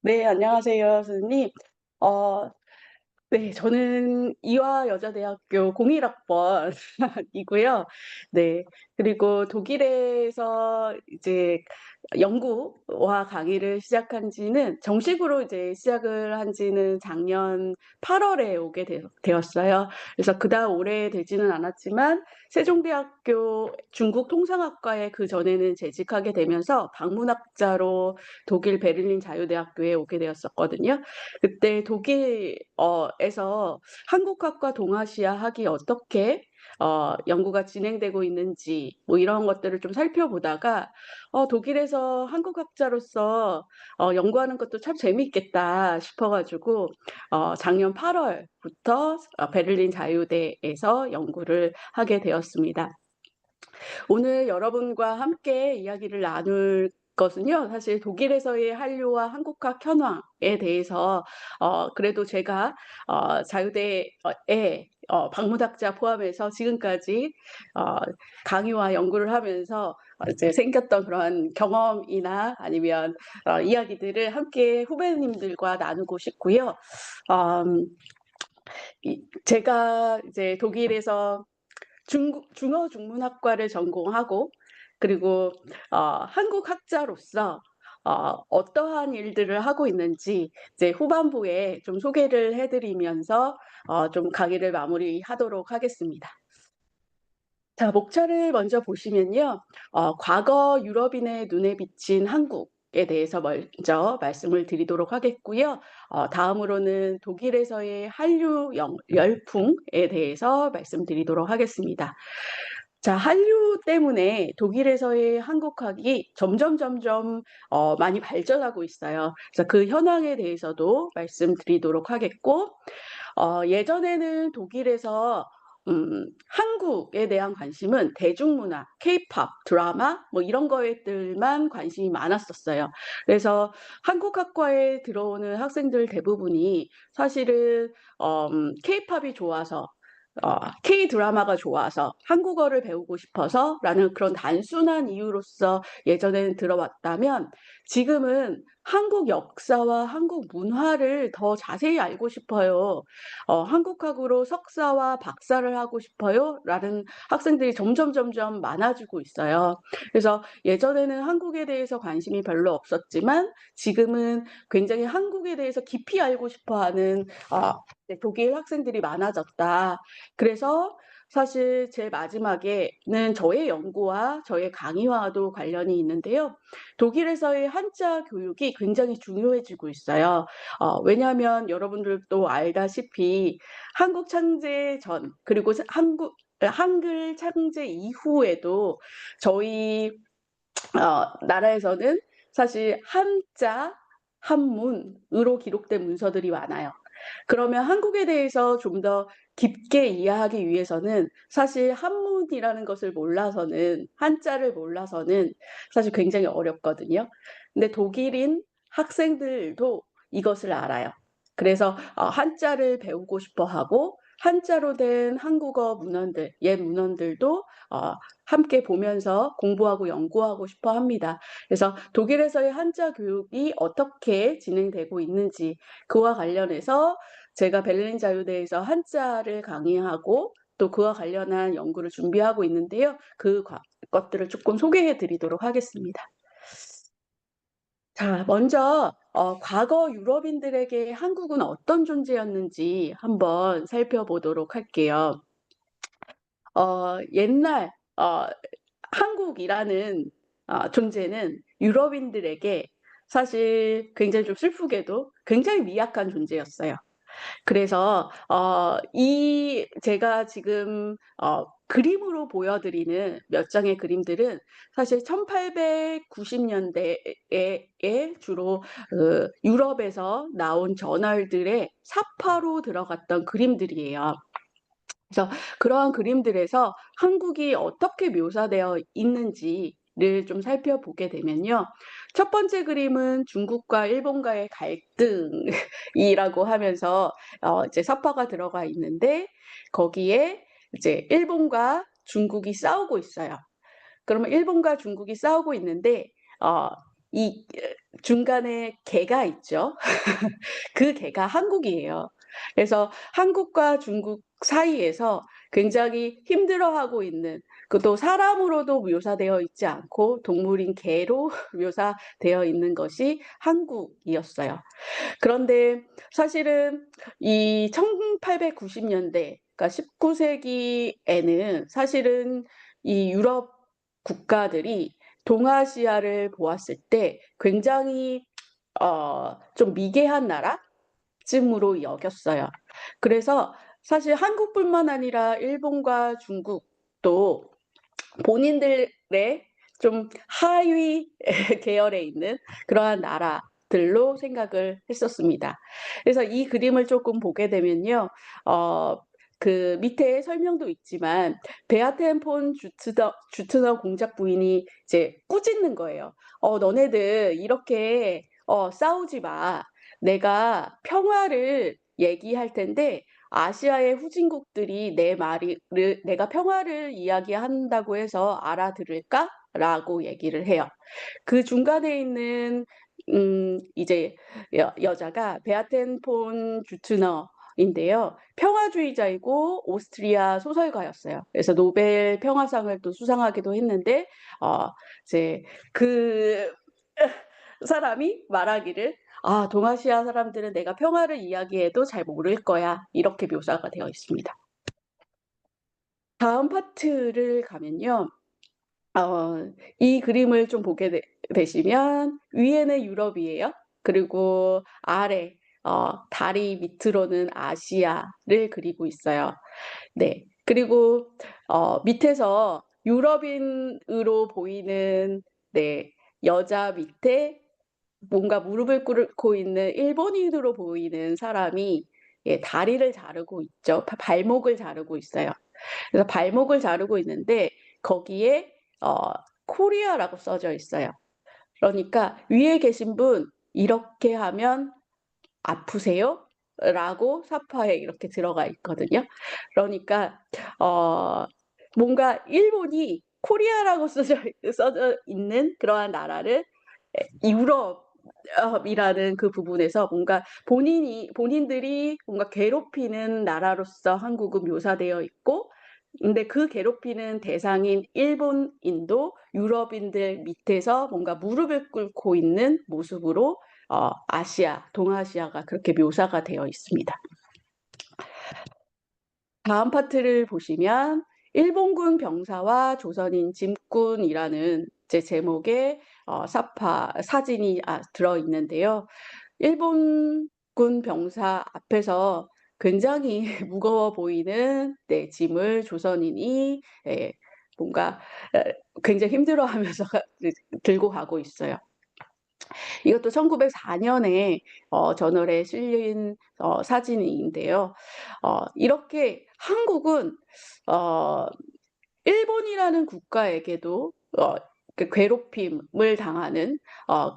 네, 안녕하세요, 선생님. 어, 네, 저는 이화여자대학교 01학번 이고요. 네, 그리고 독일에서 이제 연구와 강의를 시작한 지는 정식으로 이제 시작을 한 지는 작년 8월에 오게 되었어요. 그래서 그다음 오래 되지는 않았지만 세종대학교 중국 통상학과에 그전에는 재직하게 되면서 방문학자로 독일 베를린 자유대학교에 오게 되었었거든요. 그때 독일 에서 한국학과 동아시아 학이 어떻게 연구가 진행되고 있는지 뭐 이런 것들을 좀 살펴보다가 독일에서 한국학자로서 연구하는 것도 참 재미있겠다 싶어 가지고 작년 8 월부터 베를린 자유대에서 연구를 하게 되었습니다. 오늘 여러분과 함께 이야기를 나눌 것은요. 사실 독일에서의 한류와 한국학 현황에 대해서 그래도 제가 자유대에 방문학자 포함해서 지금까지 어 강의와 연구를 하면서 이제 생겼던 그런 경험이나 아니면 이야기들을 함께 후배님들과 나누고 싶고요. 음 제가 이제 독일에서 중어 중문학과를 전공하고 그리고 한국 학자로서 어떠한 일들을 하고 있는지 이제 후반부에 좀 소개를 해 드리면서 좀 강의를 마무리하도록 하겠습니다. 자, 목차를 먼저 보시면요. 과거 유럽인의 눈에 비친 한국에 대해서 먼저 말씀을 드리도록 하겠고요. 다음으로는 독일에서의 한류 열풍에 대해서 말씀드리도록 하겠습니다. 자, 한류 때문에 독일에서의 한국학이 점점 많이 발전하고 있어요. 그래서 그 현황에 대해서도 말씀드리도록 하겠고 예전에는 독일에서 한국에 대한 관심은 대중문화, 케이팝, 드라마 뭐 이런 것들만 관심이 많았었어요. 그래서 한국 학과에 들어오는 학생들 대부분이 사실은 케이팝이 좋아서 K-드라마가 좋아서 한국어를 배우고 싶어서라는 그런 단순한 이유로서 예전에는 들어왔다면 지금은 한국 역사와 한국 문화를 더 자세히 알고 싶어요. 한국학으로 석사와 박사를 하고 싶어요라는 학생들이 점점 많아지고 있어요. 그래서 예전에는 한국에 대해서 관심이 별로 없었지만 지금은 굉장히 한국에 대해서 깊이 알고 싶어 하는 네, 독일 학생들이 많아졌다. 그래서 사실 제일 마지막에는 저의 연구와 저의 강의와도 관련이 있는데요. 독일에서의 한자 교육이 굉장히 중요해지고 있어요. 왜냐하면 여러분들도 알다시피 한국 창제 전 그리고 한글 창제 이후에도 저희 나라에서는 사실 한자, 한문으로 기록된 문서들이 많아요. 그러면 한국에 대해서 좀 더 깊게 이해하기 위해서는 사실 한문이라는 것을 몰라서는 한자를 몰라서는 사실 굉장히 어렵거든요. 근데 독일인 학생들도 이것을 알아요. 그래서 한자를 배우고 싶어 하고 한자로 된 한국어 문헌들, 옛 문헌들도 함께 보면서 공부하고 연구하고 싶어 합니다. 그래서 독일에서의 한자 교육이 어떻게 진행되고 있는지 그와 관련해서 제가 베를린 자유대에서 한자를 강의하고 또 그와 관련한 연구를 준비하고 있는데요. 것들을 조금 소개해 드리도록 하겠습니다. 자, 먼저 과거 유럽인들에게 한국은 어떤 존재였는지 한번 살펴보도록 할게요. 옛날 한국이라는 존재는 유럽인들에게 사실 굉장히 좀 슬프게도 굉장히 미약한 존재였어요. 그래서 이 제가 지금 그림으로 보여 드리는 몇 장의 그림들은 사실 1890 년대에 주로 유럽에서 나온 저널들의 사파로 들어갔던 그림들이에요. 그래서 그러한 그림들에서 한국이 어떻게 묘사되어 있는지를 좀 살펴보게 되면요. 첫 번째 그림은 중국과 일본과의 갈등이라고 하면서 이제 서파가 들어가 있는데 거기에 이제 일본과 중국이 싸우고 있어요. 그러면 일본과 중국이 싸우고 있는데 어 이 중간에 개가 있죠. 그 개가 한국이에요. 그래서 한국과 중국 사이에서 굉장히 힘들어하고 있는, 그 또 사람으로도 묘사되어 있지 않고 동물인 개로 묘사되어 있는 것이 한국이었어요. 그런데 사실은 이 1890 년대, 그러니까 19 세기에는 사실은 이 유럽 국가들이 동아시아를 보았을 때 굉장히 좀 미개한 나라쯤으로 여겼어요. 그래서 사실 한국뿐만 아니라 일본과 중국도 본인들의 좀 하위 계열에 있는 그러한 나라들로 생각을 했었습니다. 그래서 이 그림을 조금 보게 되면요. 어 그 밑에 설명도 있지만 베아텐 폰 주트너 공작 부인이 이제 꾸짖는 거예요. 너네들 이렇게 싸우지 마. 내가 평화를 얘기할 텐데 아시아의 후진국들이 내 말을 내가 평화를 이야기한다고 해서 알아들을까?"라고 얘기를 해요. 그 중간에 있는 이제 여자가 베아텐 폰 주트너인데요. 평화주의자이고 오스트리아 소설가였어요. 그래서 노벨 평화상을 또 수상하기도 했는데 어 이제 그 사람이 말하기를 동아시아 사람들은 내가 평화를 이야기해도 잘 모를 거야." 이렇게 묘사가 되어 있습니다. 다음 파트를 가면요. 이 그림을 좀 보게 되시면 위에는 유럽이에요. 그리고 아래 다리 밑으로는 아시아를 그리고 있어요. 네. 그리고 밑에서 유럽인으로 보이는, 네, 여자 밑에 뭔가 무릎을 꿇고 있는 일본인으로 보이는 사람이 다리를 자르고 있죠. 발목을 자르고 있어요. 그래서 발목을 자르고 있는데 거기에 어 코리아라고 써져 있어요. 그러니까 위에 계신 분 "이렇게 하면 아프세요?" 라고 사파에 이렇게 들어가 있거든요. 그러니까 어 뭔가 일본이 코리아라고 써져 있는 그러한 나라를 유럽 이라는 그 부분에서 뭔가 본인들이 뭔가 괴롭히는 나라로서 한국은 묘사되어 있고, 근데 그 괴롭히는 대상인 일본인도 유럽인들 밑에서 뭔가 무릎을 꿇고 있는 모습으로 아시아, 동아시아가 그렇게 묘사가 되어 있습니다. 다음 파트를 보시면 일본군 병사와 조선인 짐꾼이라는 제 제목의 사파 사진이 들어 있는데요. 일본군 병사 앞에서 굉장히 무거워 보이는, 네, 짐을 조선인이 뭔가 굉장히 힘들어하면서 들고 가고 있어요. 이것도 1904 년에 저널에 실린 사진인데요. 이렇게 한국은 어 일본이라는 국가에게도 그 괴롭힘을 당하는 어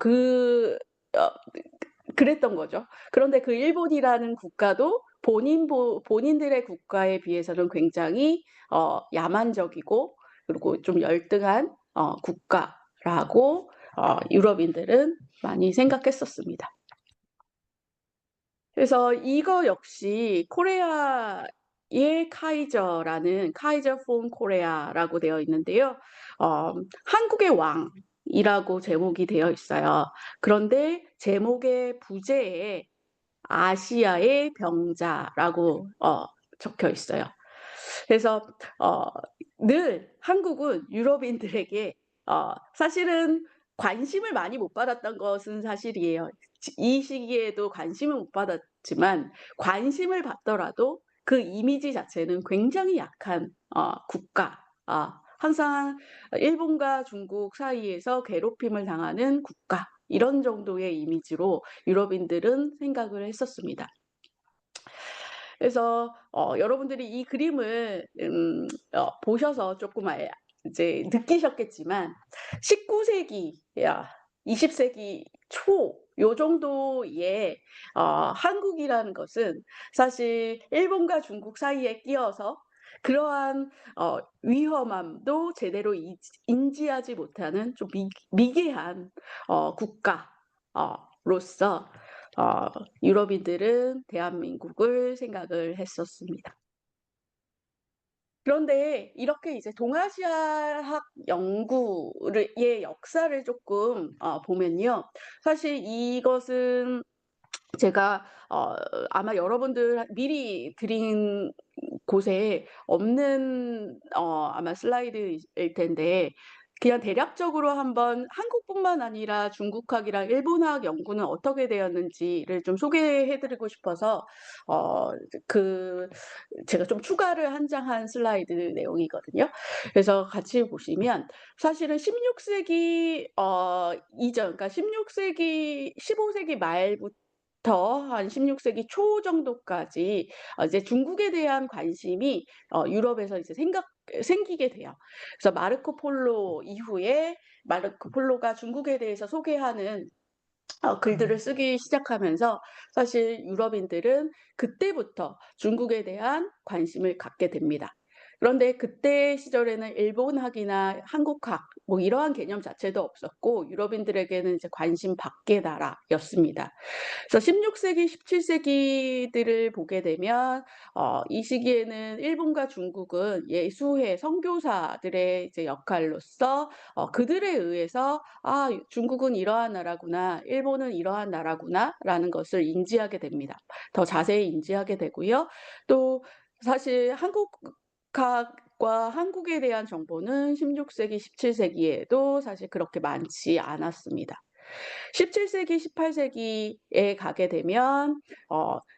그랬던 거죠. 그런데 그 일본이라는 국가도 본인들의 국가에 비해서는 굉장히 야만적이고 그리고 좀 열등한 국가라고 유럽인들은 많이 생각했었습니다. 그래서 이거 역시 코레아의 카이저라는 카이저 폰 코레아라고 되어 있는데요. 한국의 왕이라고 제목이 되어 있어요. 그런데 제목의 부제에 아시아의 병자라고 적혀 있어요. 그래서 어 늘 한국은 유럽인들에게 사실은 관심을 많이 못 받았던 것은 사실이에요. 이 시기에도 관심을 못 받았지만 관심을 받더라도 그 이미지 자체는 굉장히 약한 국가, 항상 일본과 중국 사이에서 괴롭힘을 당하는 국가, 이런 정도의 이미지로 유럽인들은 생각을 했었습니다. 그래서 여러분들이 이 그림을 보셔서 조금 이제 느끼셨겠지만 19 세기야 20 세기 초 요 정도의 한국이라는 것은 사실 일본과 중국 사이에 끼어서 그러한 위험함도 제대로 인지하지 못하는 좀 미개한 국가, 로서 어 유럽인들은 대한민국을 생각을 했었습니다. 그런데 이렇게 이제 동아시아학 연구를 의 역사를 쪼끔 보면요. 사실 이것은 제가 아마 여러분들 미리 드린 곳에 없는 아마 슬라이드일 텐데, 그냥 대략적으로 한번 한국뿐만 아니라 중국학이랑 일본학 연구는 어떻게 되었는지를 좀 소개해 드리고 싶어서 이제 제가 좀 추가를 한 장 한 슬라이드 내용이거든요. 그래서 같이 보시면 사실은 16 세기 이전, 그러니까 16 세기 15 세기 말부터 한 16 세기 초 정도까지 이제 중국에 대한 관심이 유럽에서 이제 생기게 돼요. 그래서 마르코 폴로 이후에 마르코 폴로가 중국에 대해서 소개하는 글들을 쓰기 시작하면서 사실 유럽인들은 그때부터 중국에 대한 관심을 갖게 됩니다. 그런데 그때 시절에는 일본학이나 한국학 뭐 이러한 개념 자체도 없었고, 유럽인들에게는 이제 관심 밖의 나라였습니다. 그래서 16 세기, 17 세기들을 보게 되면 이 시기에는 일본과 중국은 예수회 선교사들의 이제 역할로서 그들에 의해서 '아, 중국은 이러한 나라구나. 일본은 이러한 나라구나.'라는 것을 인지하게 됩니다. 더 자세히 인지하게 되고요. 또 사실 한국학과 한국에 대한 정보는 16 세기, 17 세기에도 사실 그렇게 많지 않았습니다. 17 세기, 18 세기에 가게 되면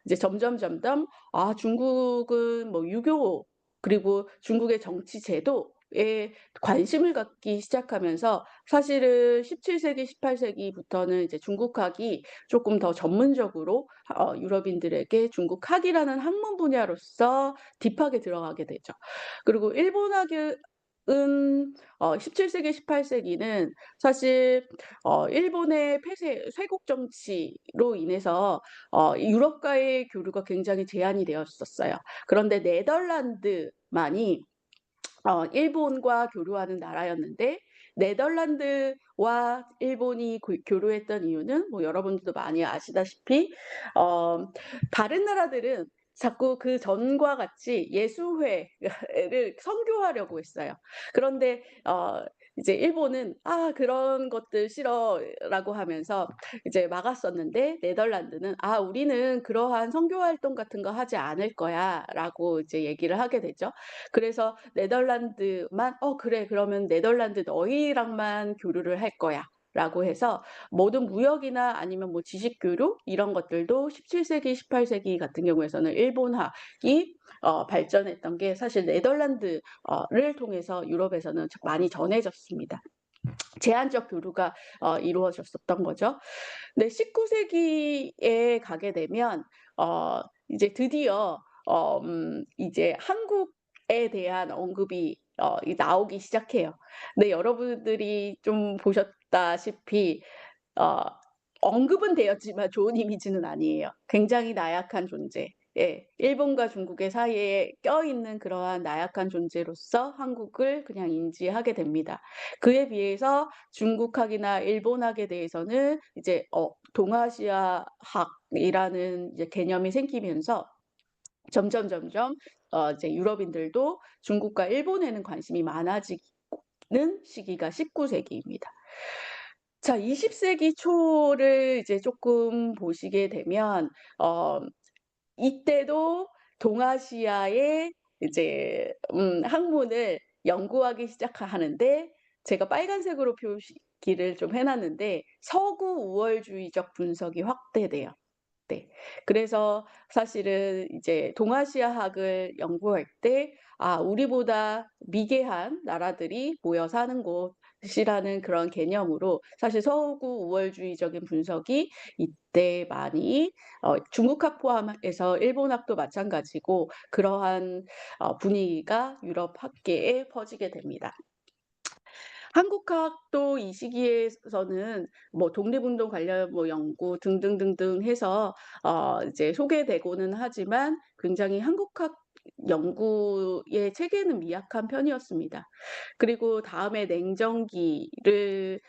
이제 점점 중국은 뭐 유교, 그리고 중국의 정치 제도에 관심을 갖기 시작하면서, 사실은 17 세기, 18 세기부터는 이제 중국학이 쪼끔 더 전문적으로 유럽인들에게 중국학이라는 학문 분야로서 딥하게 들어가게 되죠. 그리고 일본학은 17 세기, 18 세기는 사실 일본의 폐쇄 쇄국 정치로 인해서 유럽과의 교류가 굉장히 제한이 되었었어요. 그런데 네덜란드만이 일본과 교류하는 나라였는데, 네덜란드와 일본이 교류했던 이유는 뭐 여러분들도 많이 아시다시피 어 다른 나라들은 자꾸 그전과 같이 예수회를 선교하려고 했어요. 그런데 이제 일본은 "아, 그런 것들 싫어."라고 하면서 이제 막았었는데, 네덜란드는 "아, 우리는 그러한 선교 활동 같은 거 하지 않을 거야."라고 이제 얘기를 하게 되죠. 그래서 네덜란드만 그래. 그러면 네덜란드 너희랑만 교류를 할 거야."라고 해서 모든 무역이나 아니면 뭐 지식 교류 이런 것들도 17 세기, 18 세기 같은 경우에서는 일본화이 발전했던 게 사실 네덜란드 를 통해서 유럽에서는 많이 전해졌습니다. 제한적 교류가 이루어졌었던 거죠. 네, 19 세기에 가게 되면 이제 드디어 이제 한국에 대한 언급이 나오기 시작해요. 근데 여러분들이 좀 보셨다시피 어 언급은 되었지만 좋은 이미지는 아니에요. 굉장히 나약한 존재. 예. 일본과 중국의 사이에 껴있는 그러한 나약한 존재로서 한국을 그냥 인지하게 됩니다. 그에 비해서 중국학이나 일본학에 대해서는 이제 동아시아학이라는 이제 개념이 생기면서 점점 이제 유럽인들도 중국과 일본에는 관심이 많아지는 시기가 19 세기입니다. 자, 20 세기 초를 이제 쪼끔 보시게 되면 어 이때도 동아시아의 이제 학문을 연구하기 시작하는데, 제가 빨간색으로 표기를 좀 해 놨는데 서구 우월주의적 분석이 확대돼요. 네. 그래서 사실은 이제 동아시아학을 연구할 때 우리보다 미개한 나라들이 모여 사는 곳이라는 그런 개념으로 사실 서구 우월주의적인 분석이 이때 많이 중국학 포함해서 일본학도 마찬가지고, 그러한 분위기가 유럽 학계에 퍼지게 됩니다. 한국학도 이 시기에서는 뭐 독립운동 관련 뭐 연구 등등등등 해서 이제 소개되고는 하지만, 굉장히 한국학 연구의 체계는 미약한 편이었습니다. 그리고 다음에 냉전기를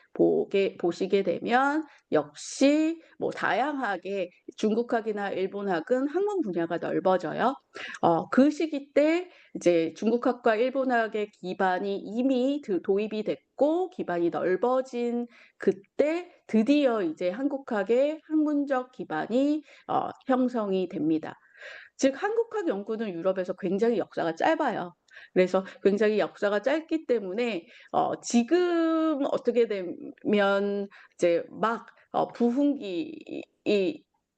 보시게 되면 역시 뭐 다양하게 중국학이나 일본학은 학문 분야가 넓어져요. 그 시기 때 이제 중국학과 일본학의 기반이 이미 도입이 됐고 기반이 넓어진 그때 드디어 이제 한국학의 학문적 기반이 형성이 됩니다. 즉 한국학 연구는 유럽에서 굉장히 역사가 짧아요. 그래서 굉장히 역사가 짧기 때문에 지금 어떻게 되면 이제 막 부흥기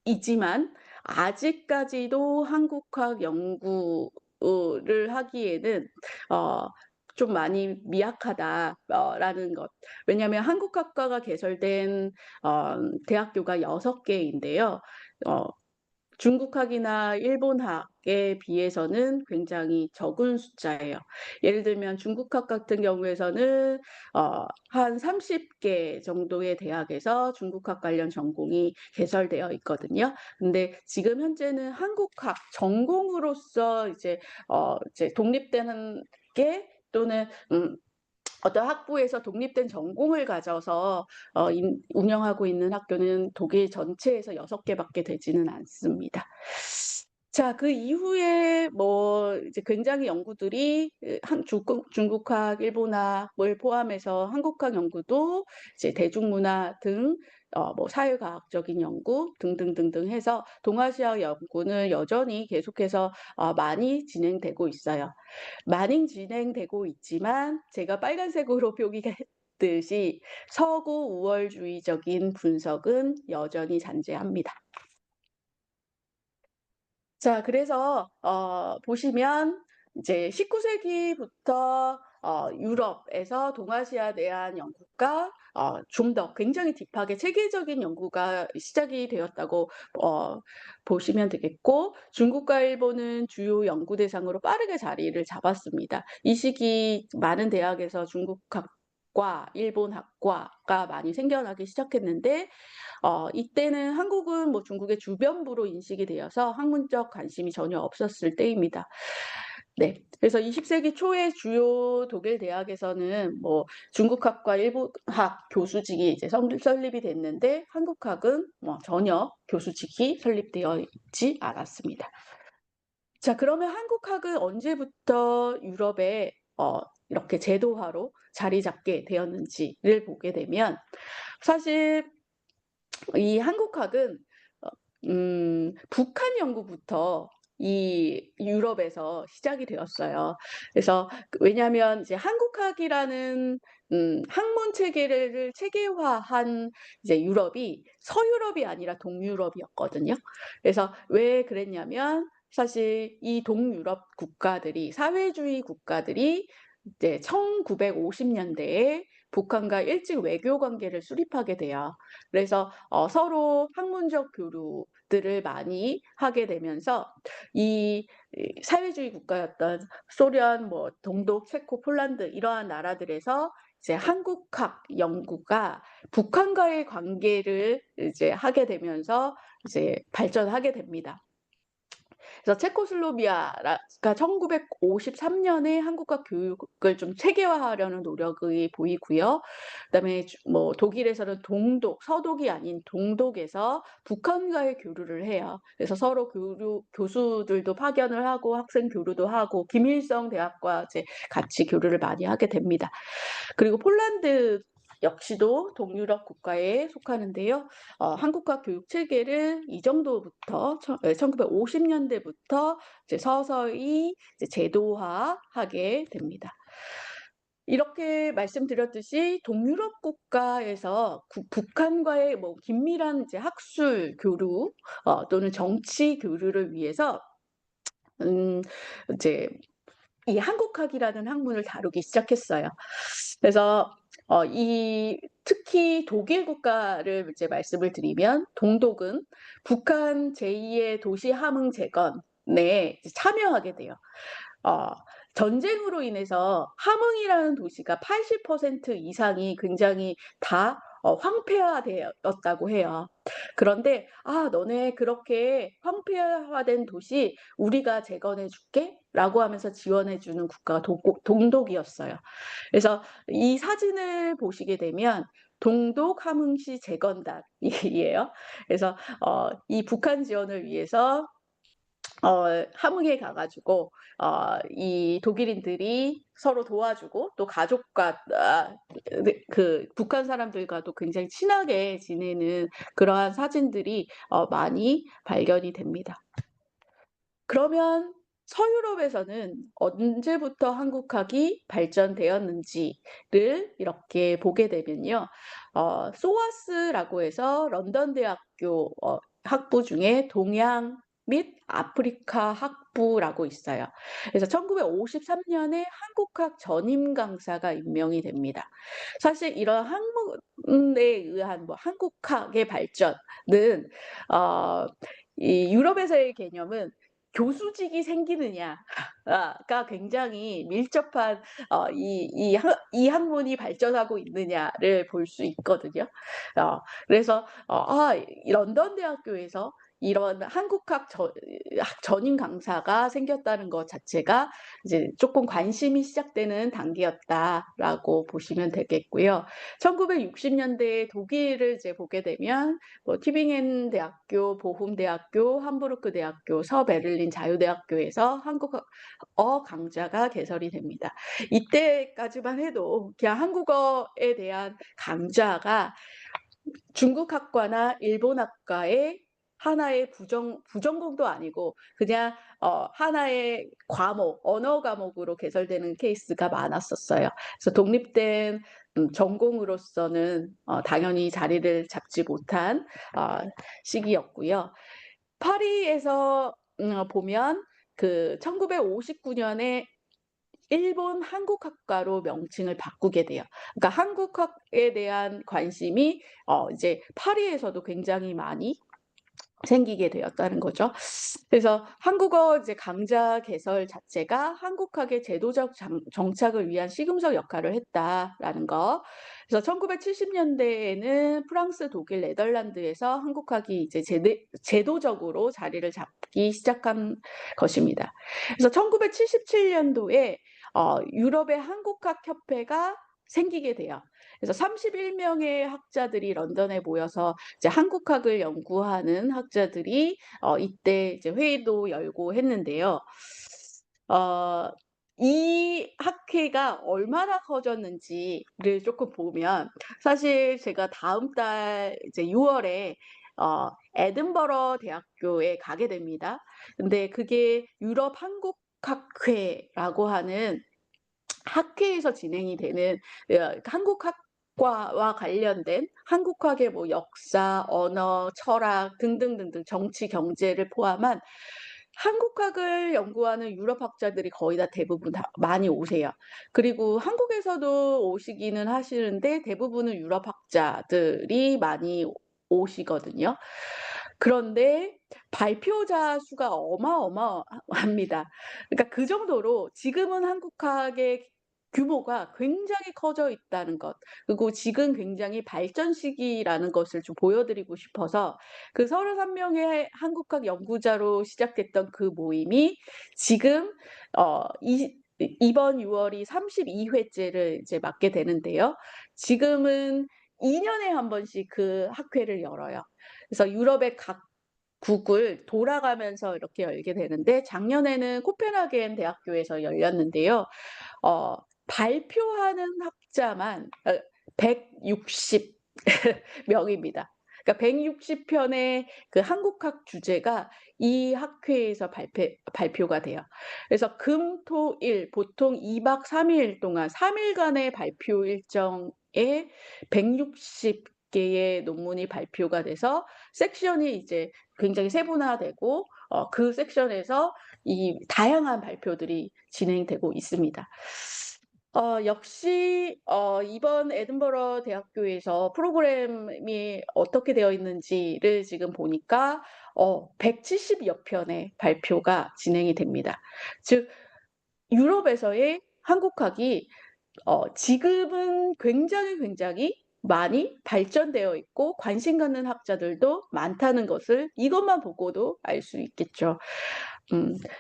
이지만 아직까지도 한국학 연구를 하기에는 어 좀 많이 미약하다 라는 것. 왜냐하면 한국학과가 개설된 대학교가 6 개인데요. 어 중국학이나 일본학에 비해서는 굉장히 적은 숫자예요. 예를 들면 중국학 같은 경우에서는 한 30개 정도의 대학에서 중국학 관련 전공이 개설되어 있거든요. 근데 지금 현재는 한국학 전공으로서 이제 독립되는 게 또는 어떤 학부에서 독립된 전공을 가져서 운영하고 있는 학교는 독일 전체에서 6 개밖에 되지는 않습니다. 자, 그 이후에 뭐 이제 굉장히 연구들이 한 중국학, 일본학을 포함해서 한국학 연구도 이제 대중문화 등 뭐 사회과학적인 연구 등등등등 해서 동아시아 연구는 여전히 계속해서 많이 진행되고 있어요. 많이 진행되고 있지만 제가 빨간색으로 표기했듯이 서구 우월주의적인 분석은 여전히 잔재합니다. 자, 그래서 보시면 이제 19 세기부터 유럽에서 동아시아 내한 연구가 좀 더 굉장히 딥하게 체계적인 연구가 시작이 되었다고 보시면 되겠고, 중국과 일본은 주요 연구 대상으로 빠르게 자리를 잡았습니다. 이 시기 많은 대학에서 중국학과, 일본학과가 많이 생겨나기 시작했는데 이때는 한국은 뭐 중국의 주변부로 인식이 되어서 학문적 관심이 전혀 없었을 때입니다. 네. 그래서 20 세기 초에 주요 독일 대학에서는 뭐 중국학과 일본학 교수직이 이제 설립이 됐는데 한국학은 뭐 전혀 교수직이 설립되어 있지 않았습니다. 자, 그러면 한국학은 언제부터 유럽에 이렇게 제도화로 자리 잡게 되었는지를 보게 되면 사실 이 한국학은 어 북한 연구부터 이 유럽에서 시작이 되었어요. 그래서 왜냐하면 이제 한국학이라는 학문 체계를 체계화한 이제 유럽이 서유럽이 아니라 동유럽이었거든요. 그래서 왜 그랬냐면 사실 이 동유럽 국가들이 사회주의 국가들이 이제 1950 년대에 북한과 일찍 외교 관계를 수립하게 돼요. 그래서 서로 학문적 교류들을 많이 하게 되면서 이 사회주의 국가였던 소련, 뭐 동독, 체코, 폴란드 이러한 나라들에서 이제 한국학 연구가 북한과의 관계를 이제 하게 되면서 이제 발전하게 됩니다. 그래서 체코슬로비아가 1953 년에 한국과 교육을 좀 체계화하려는 노력이 보이고요. 그다음에 뭐 독일에서는 동독, 서독이 아닌 동독에서 북한과의 교류를 해요. 그래서 서로 교수들도 파견을 하고 학생 교류도 하고 김일성 대학과 이제 같이 교류를 많이 하게 됩니다. 그리고 폴란드 역시도 동유럽 국가에 속하는데요. 한국과 교육 체계를 이 정도부터 1950 년대부터 이제 서서히 이제 제도화하게 됩니다. 이렇게 말씀드렸듯이 동유럽 국가에서 북한과의 뭐 긴밀한 이제 학술 교류 또는 정치 교류를 위해서 음 이제 이 한국학이라는 학문을 다루기 시작했어요. 그래서 특히 독일 국가를 이제 말씀을 드리면 동독은 북한 제2의 도시 함흥 재건에 이제 참여하게 돼요. 어 전쟁으로 인해서 함흥이라는 도시가 80% 이상이 굉장히 다 황폐화되었다고 해요. 그런데 "아 너네 그렇게 황폐화된 도시 우리가 재건해 줄게."라고 하면서 지원해 주는 국가가 동독이었어요. 그래서 이 사진을 보시게 되면 동독 함흥시 재건단이에요. 그래서 이 북한 지원을 위해서 함흥에 가 가지고 이 독일인들이 서로 도와주고 또 가족과 네 그 북한 사람들과도 굉장히 친하게 지내는 그러한 사진들이 많이 발견이 됩니다. 그러면 서유럽에서는 언제부터 한국학이 발전되었는지를 이렇게 보게 되면요. 소아스라고 해서 런던 대학교 학부 중에 동양 및 아프리카 학부라고 있어요. 그래서 1953 년에 한국학 전임 강사가 임명이 됩니다. 사실 이런 학문에 의한 뭐 한국학의 발전은 어 이 유럽에서의 개념은 교수직이 생기느냐 가 굉장히 밀접한 이 학문이 발전하고 있느냐를 볼 수 있거든요. 그래서 이 런던 대학교에서 이런 한국학 전임 강사가 생겼다는 것 자체가 이제 쪼끔 관심이 시작되는 단계였다라고 보시면 되겠고요. 1960 년대에 독일을 이제 보게 되면 뭐 튜빙겐 대학교, 보훔 대학교, 함부르크 대학교, 서베를린 자유대학교에서 한국어 강좌가 개설이 됩니다. 이때까지만 해도 그냥 한국어에 대한 강좌가 중국학과나 일본학과의 하나의 부전공도 아니고 그냥 하나의 과목, 언어 과목으로 개설되는 케이스가 많았었어요. 그래서 독립된 전공으로서는 당연히 자리를 잡지 못한 어 시기였고요. 파리에서 보면 그 1959 년에 일본 한국학과로 명칭을 바꾸게 돼요. 그러니까 한국학에 대한 관심이 이제 파리에서도 굉장히 많이 생기게 되었다는 거죠. 그래서 한국어 이제 강좌 개설 자체가 한국학의 제도적 정착을 위한 시금석 역할을 했다라는 거. 그래서 1970 년대에는 프랑스, 독일, 네덜란드에서 한국학이 이제 제도적으로 자리를 잡기 시작한 것입니다. 그래서 1977 년도에 유럽의 한국학 협회가 생기게 돼요. 그래서 31 명의 학자들이 런던에 모여서 이제 한국학을 연구하는 학자들이 이때 이제 회의도 열고 했는데요. 어 이 학회가 얼마나 커졌는지를 쪼끔 보면 사실 제가 다음 달 이제 6 월에 에든버러 대학교에 가게 됩니다. 근데 그게 유럽 한국학회라고 하는 학회에서 진행이 되는 한국학과와 관련된 한국학의 뭐 역사, 언어, 철학 등등등등 정치, 경제를 포함한 한국학을 연구하는 유럽 학자들이 거의 다 대부분 다 많이 오세요. 그리고 한국에서도 오시기는 하시는데 대부분은 유럽 학자들이 많이 오시거든요. 그런데 발표자 수가 어마어마합니다. 그러니까 그 정도로 지금은 한국학의 규모가 굉장히 커져 있다는 것, 그리고 지금 굉장히 발전 시기라는 것을 좀 보여드리고 싶어서 그 33 명의 한국학 연구자로 시작됐던 그 모임이 지금 이번 6 월이 32 회째를 이제 맞게 되는데요. 지금은 2 년에 한 번씩 그 학회를 열어요. 그래서 유럽의 각 국을 돌아가면서 이렇게 열게 되는데 작년에는 코펜하겐 대학교에서 열렸는데요. 어 발표하는 학자만 160 명입니다. 그러니까 160 편의 그 한국학 주제가 이 학회에서 발표가 돼요. 그래서 금, 토, 일 보통 2 박 3일 동안 3 일간의 발표 일정에 160 개의 논문이 발표가 돼서 섹션이 이제 굉장히 세분화되고 그 섹션에서 이 다양한 발표들이 진행되고 있습니다. 역시 이번 에든버러 대학교에서 프로그램이 어떻게 되어 있는지를 지금 보니까 170여 편의 발표가 진행이 됩니다. 즉 유럽에서의 한국학이 지금은 굉장히 많이 발전되어 있고 관심 갖는 학자들도 많다는 것을 이것만 보고도 알 수 있겠죠.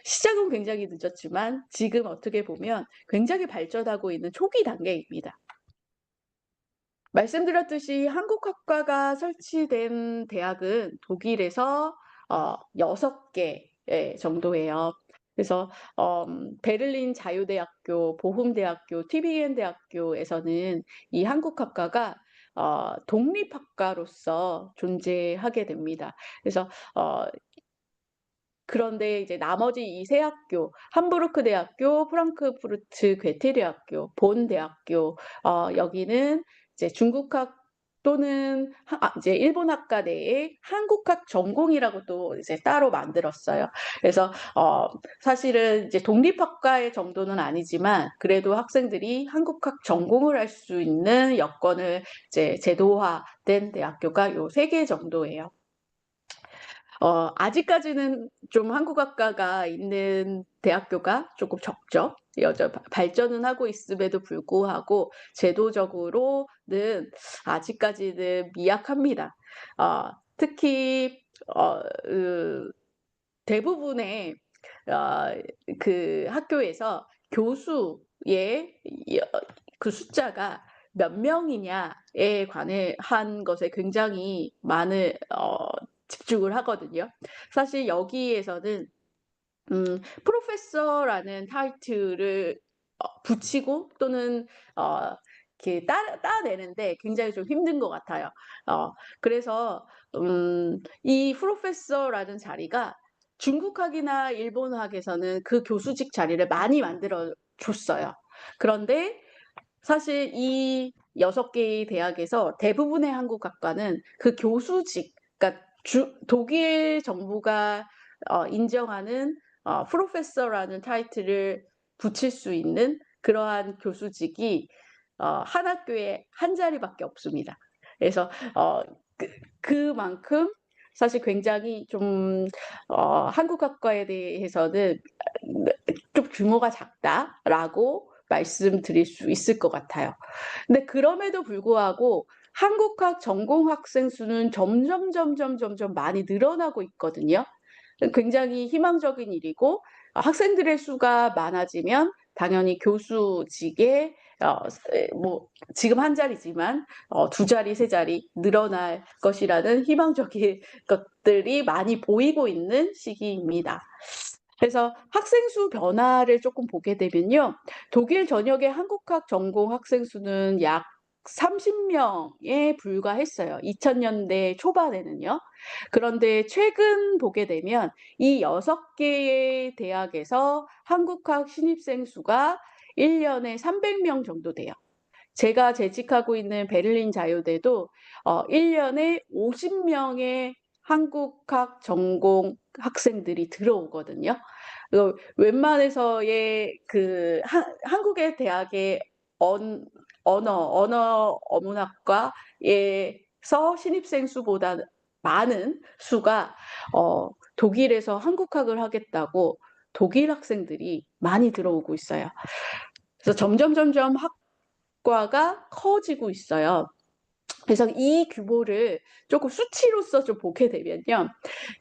시작은 굉장히 늦었지만 지금 어떻게 보면 굉장히 발전하고 있는 초기 단계입니다. 말씀드렸듯이 한국학과가 설치된 대학은 독일에서 6개 정도예요. 그래서 베를린 자유대학교, 보훔대학교, 튜빙겐 대학교에서는 이 한국학과가 독립학과로서 존재하게 됩니다. 그래서 어 그런데 이제 나머지 이 세 학교, 함부르크 대학교, 프랑크푸르트 괴테 대학교, 본 대학교, 여기는 이제 중국학 또는 이제 일본학과 내에 한국학 전공이라고 또 이제 따로 만들었어요. 그래서 사실은 이제 독립학과의 정도는 아니지만 그래도 학생들이 한국학 전공을 할 수 있는 여건을 이제 제도화된 대학교가 요 3개 정도예요. 아직까지는 좀 한국학과가 있는 대학교가 조금 적죠. 발전은 하고 있음에도 불구하고 제도적으로는 아직까지는 미약합니다. 특히 대부분의 어 그 학교에서 교수의 그 숫자가 몇 명이냐에 관해 한 것에 굉장히 많은 집중을 하거든요. 사실 여기에서는 프로페서라는 타이틀을 붙이고 또는 어 이렇게 따내는데 굉장히 좀 힘든 것 같아요. 그래서 이 프로페서라는 자리가 중국학이나 일본학에서는 그 교수직 자리를 많이 만들어 줬어요. 그런데 사실 이 6개의 대학에서 대부분의 한국학과는 그 교수직, 그러니까 독일 정부가 인정하는 프로페서라는 타이틀을 붙일 수 있는 그러한 교수직이 한 학교에 한 자리밖에 없습니다. 그래서 어 그 그만큼 사실 굉장히 좀 한국학과에 대해서는 좀 규모가 작다라고 말씀드릴 수 있을 것 같아요. 근데 그럼에도 불구하고 한국학 전공 학생 수는 점점 많이 늘어나고 있거든요. 굉장히 희망적인 일이고 학생들의 수가 많아지면 당연히 교수직에 뭐 지금 한 자리지만 2자리, 3자리 늘어날 것이라는 희망적인 것들이 많이 보이고 있는 시기입니다. 그래서 학생 수 변화를 조금 보게 되면요. 독일 전역의 한국학 전공 학생 수는 약 30 명에 불과했어요. 2000년대 초반에는요. 그런데 최근 보게 되면 이 6개의 대학에서 한국학 신입생 수가 1 년에 300명 정도 돼요. 제가 재직하고 있는 베를린 자유대도 1 년에 50 명의 한국학 전공 학생들이 들어오거든요. 웬만해서의 그 한국의 대학의 언 언어 어문학과에서 신입생 수보다 많은 수가 독일에서 한국학을 하겠다고 독일 학생들이 많이 들어오고 있어요. 그래서 점점 학과가 커지고 있어요. 그래서 이 규모를 조금 수치로서 좀 보게 되면요.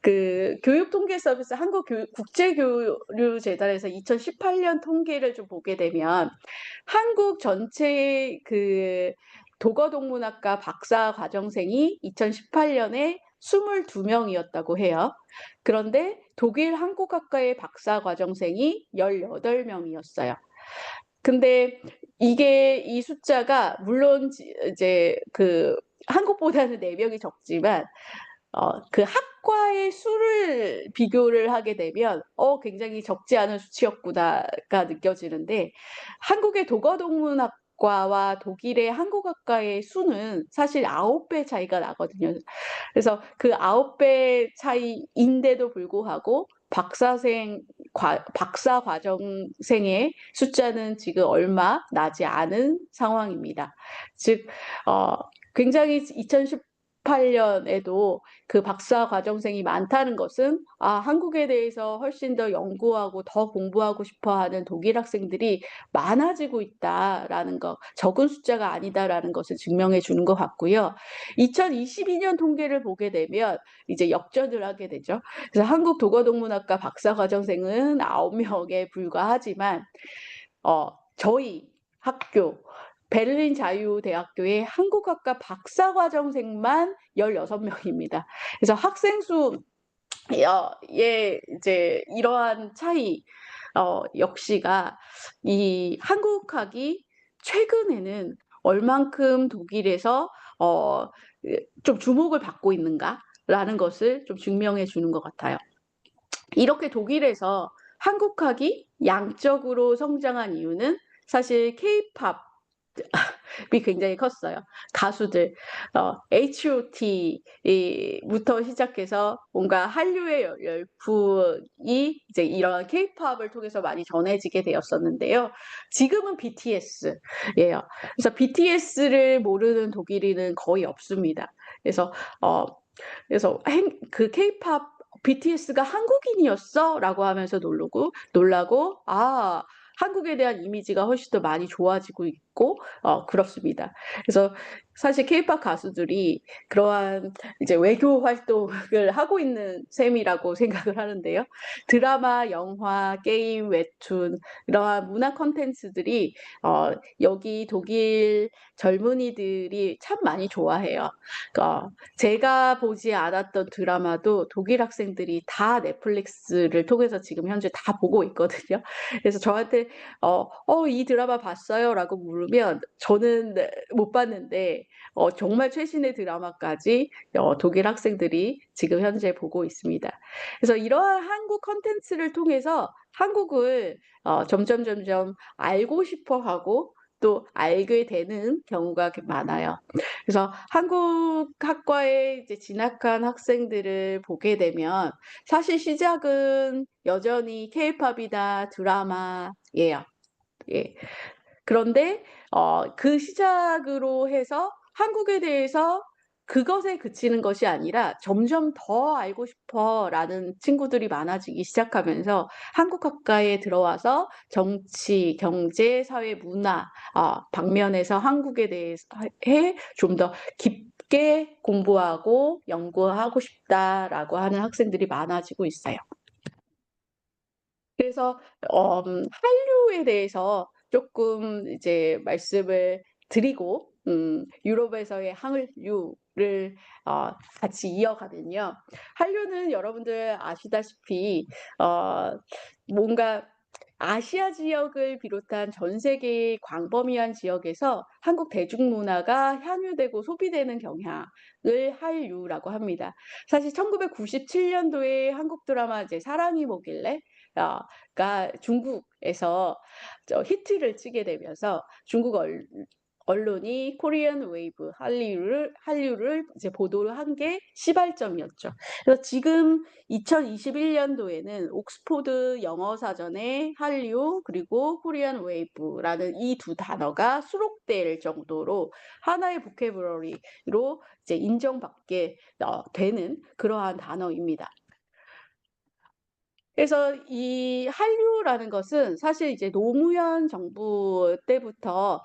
그 교육통계서비스 국제교류재단에서 2018년 통계를 좀 보게 되면 한국 전체 그 도거동문학과 박사 과정생이 2018년에 22 명이었다고 해요. 그런데 독일 한국학과의 박사 과정생이 18 명이었어요. 근데 이게 이 숫자가 물론 이제 그 한국보다는 4 명이 적지만 그 학과의 수를 비교를 하게 되면 굉장히 적지 않은 수치였구나가 느껴지는데 한국의 도거동문학과와 독일의 한국학과의 수는 사실 9배 차이가 나거든요. 그래서 그 9배 차이인데도 불구하고 박사 과정생의 숫자는 지금 얼마 나지 않은 상황입니다. 즉 굉장히 2018년에도 그 박사 과정생이 많다는 것은 한국에 대해서 훨씬 더 연구하고 더 공부하고 싶어 하는 독일 학생들이 많아지고 있다라는 것, 적은 숫자가 아니다라는 것을 증명해 주는 것 같고요. 2022년 통계를 보게 되면 이제 역전을 하게 되죠. 그래서 한국 도거동문학과 박사 과정생은 9명에 불과하지만 저희 학교 베를린 자유대학교의 한국학과 박사과정생만 16명입니다. 그래서 학생 수의 이제 이러한 차이 역시가 이 한국학이 최근에는 얼만큼 독일에서 좀 주목을 받고 있는가라는 것을 좀 증명해 주는 것 같아요. 이렇게 독일에서 한국학이 양적으로 성장한 이유는 사실 케이팝이 굉장히 컸어요. 가수들 H.O.T.부터 시작해서 뭔가 한류의 열풍이 이제 이런 케이팝을 통해서 많이 전해지게 되었었는데요. 지금은 BTS예요. 그래서 BTS를 모르는 독일인은 거의 없습니다. 그래서 그 케이팝 BTS가 한국인이었어라고 하면서 놀라고 한국에 대한 이미지가 훨씬 더 많이 좋아지고 있고 그렇습니다. 그래서 사실 케이팝 가수들이 그러한 이제 외교 활동을 하고 있는 셈이라고 생각을 하는데요. 드라마, 영화, 게임, 웹툰 이러한 문화 콘텐츠들이 여기 독일 젊은이들이 참 많이 좋아해요. 제가 보지 않았던 드라마도 독일 학생들이 다 넷플릭스를 통해서 지금 현재 다 보고 있거든요. 그래서 저한테 이 드라마 봤어요?라고 물으면 저는 못 봤는데 정말 최신의 드라마까지 독일 학생들이 지금 현재 보고 있습니다. 그래서 이러한 한국 콘텐츠를 통해서 한국을 점점 알고 싶어하고 또 알게 되는 경우가 많아요. 그래서 한국 학과에 이제 진학한 학생들을 보게 되면 사실 시작은 여전히 케이팝이나 드라마예요. 예. 그런데 그 시작으로 해서 한국에 대해서 그것에 그치는 것이 아니라 점점 더 알고 싶어라는 친구들이 많아지기 시작하면서 한국 학과에 들어와서 정치, 경제, 사회, 문화 방면에서 한국에 대해서 좀 더 깊게 공부하고 연구하고 싶다라고 하는 학생들이 많아지고 있어요. 그래서 한류에 대해서 조금 이제 말씀을 드리고 유럽에서의 한류를 같이 이어가면요. 한류는 여러분들 아시다시피 뭔가 아시아 지역을 비롯한 전 세계의 광범위한 지역에서 한국 대중문화가 향유되고 소비되는 경향을 한류라고 합니다. 사실 1997년도에 한국 드라마 이제 사랑이 뭐길래 가 중국에서 히트를 치게 되면서 중국 언론이 코리안 웨이브 한류를 이제 보도를 한 게 시발점이었죠. 그래서 지금 2021년도에는 옥스포드 영어 사전에 한류 그리고 코리안 웨이브라는 이 두 단어가 수록될 정도로 하나의 보캐브러리로 이제 인정받게 되는 그러한 단어입니다. 그래서 이 한류라는 것은 사실 이제 노무현 정부 때부터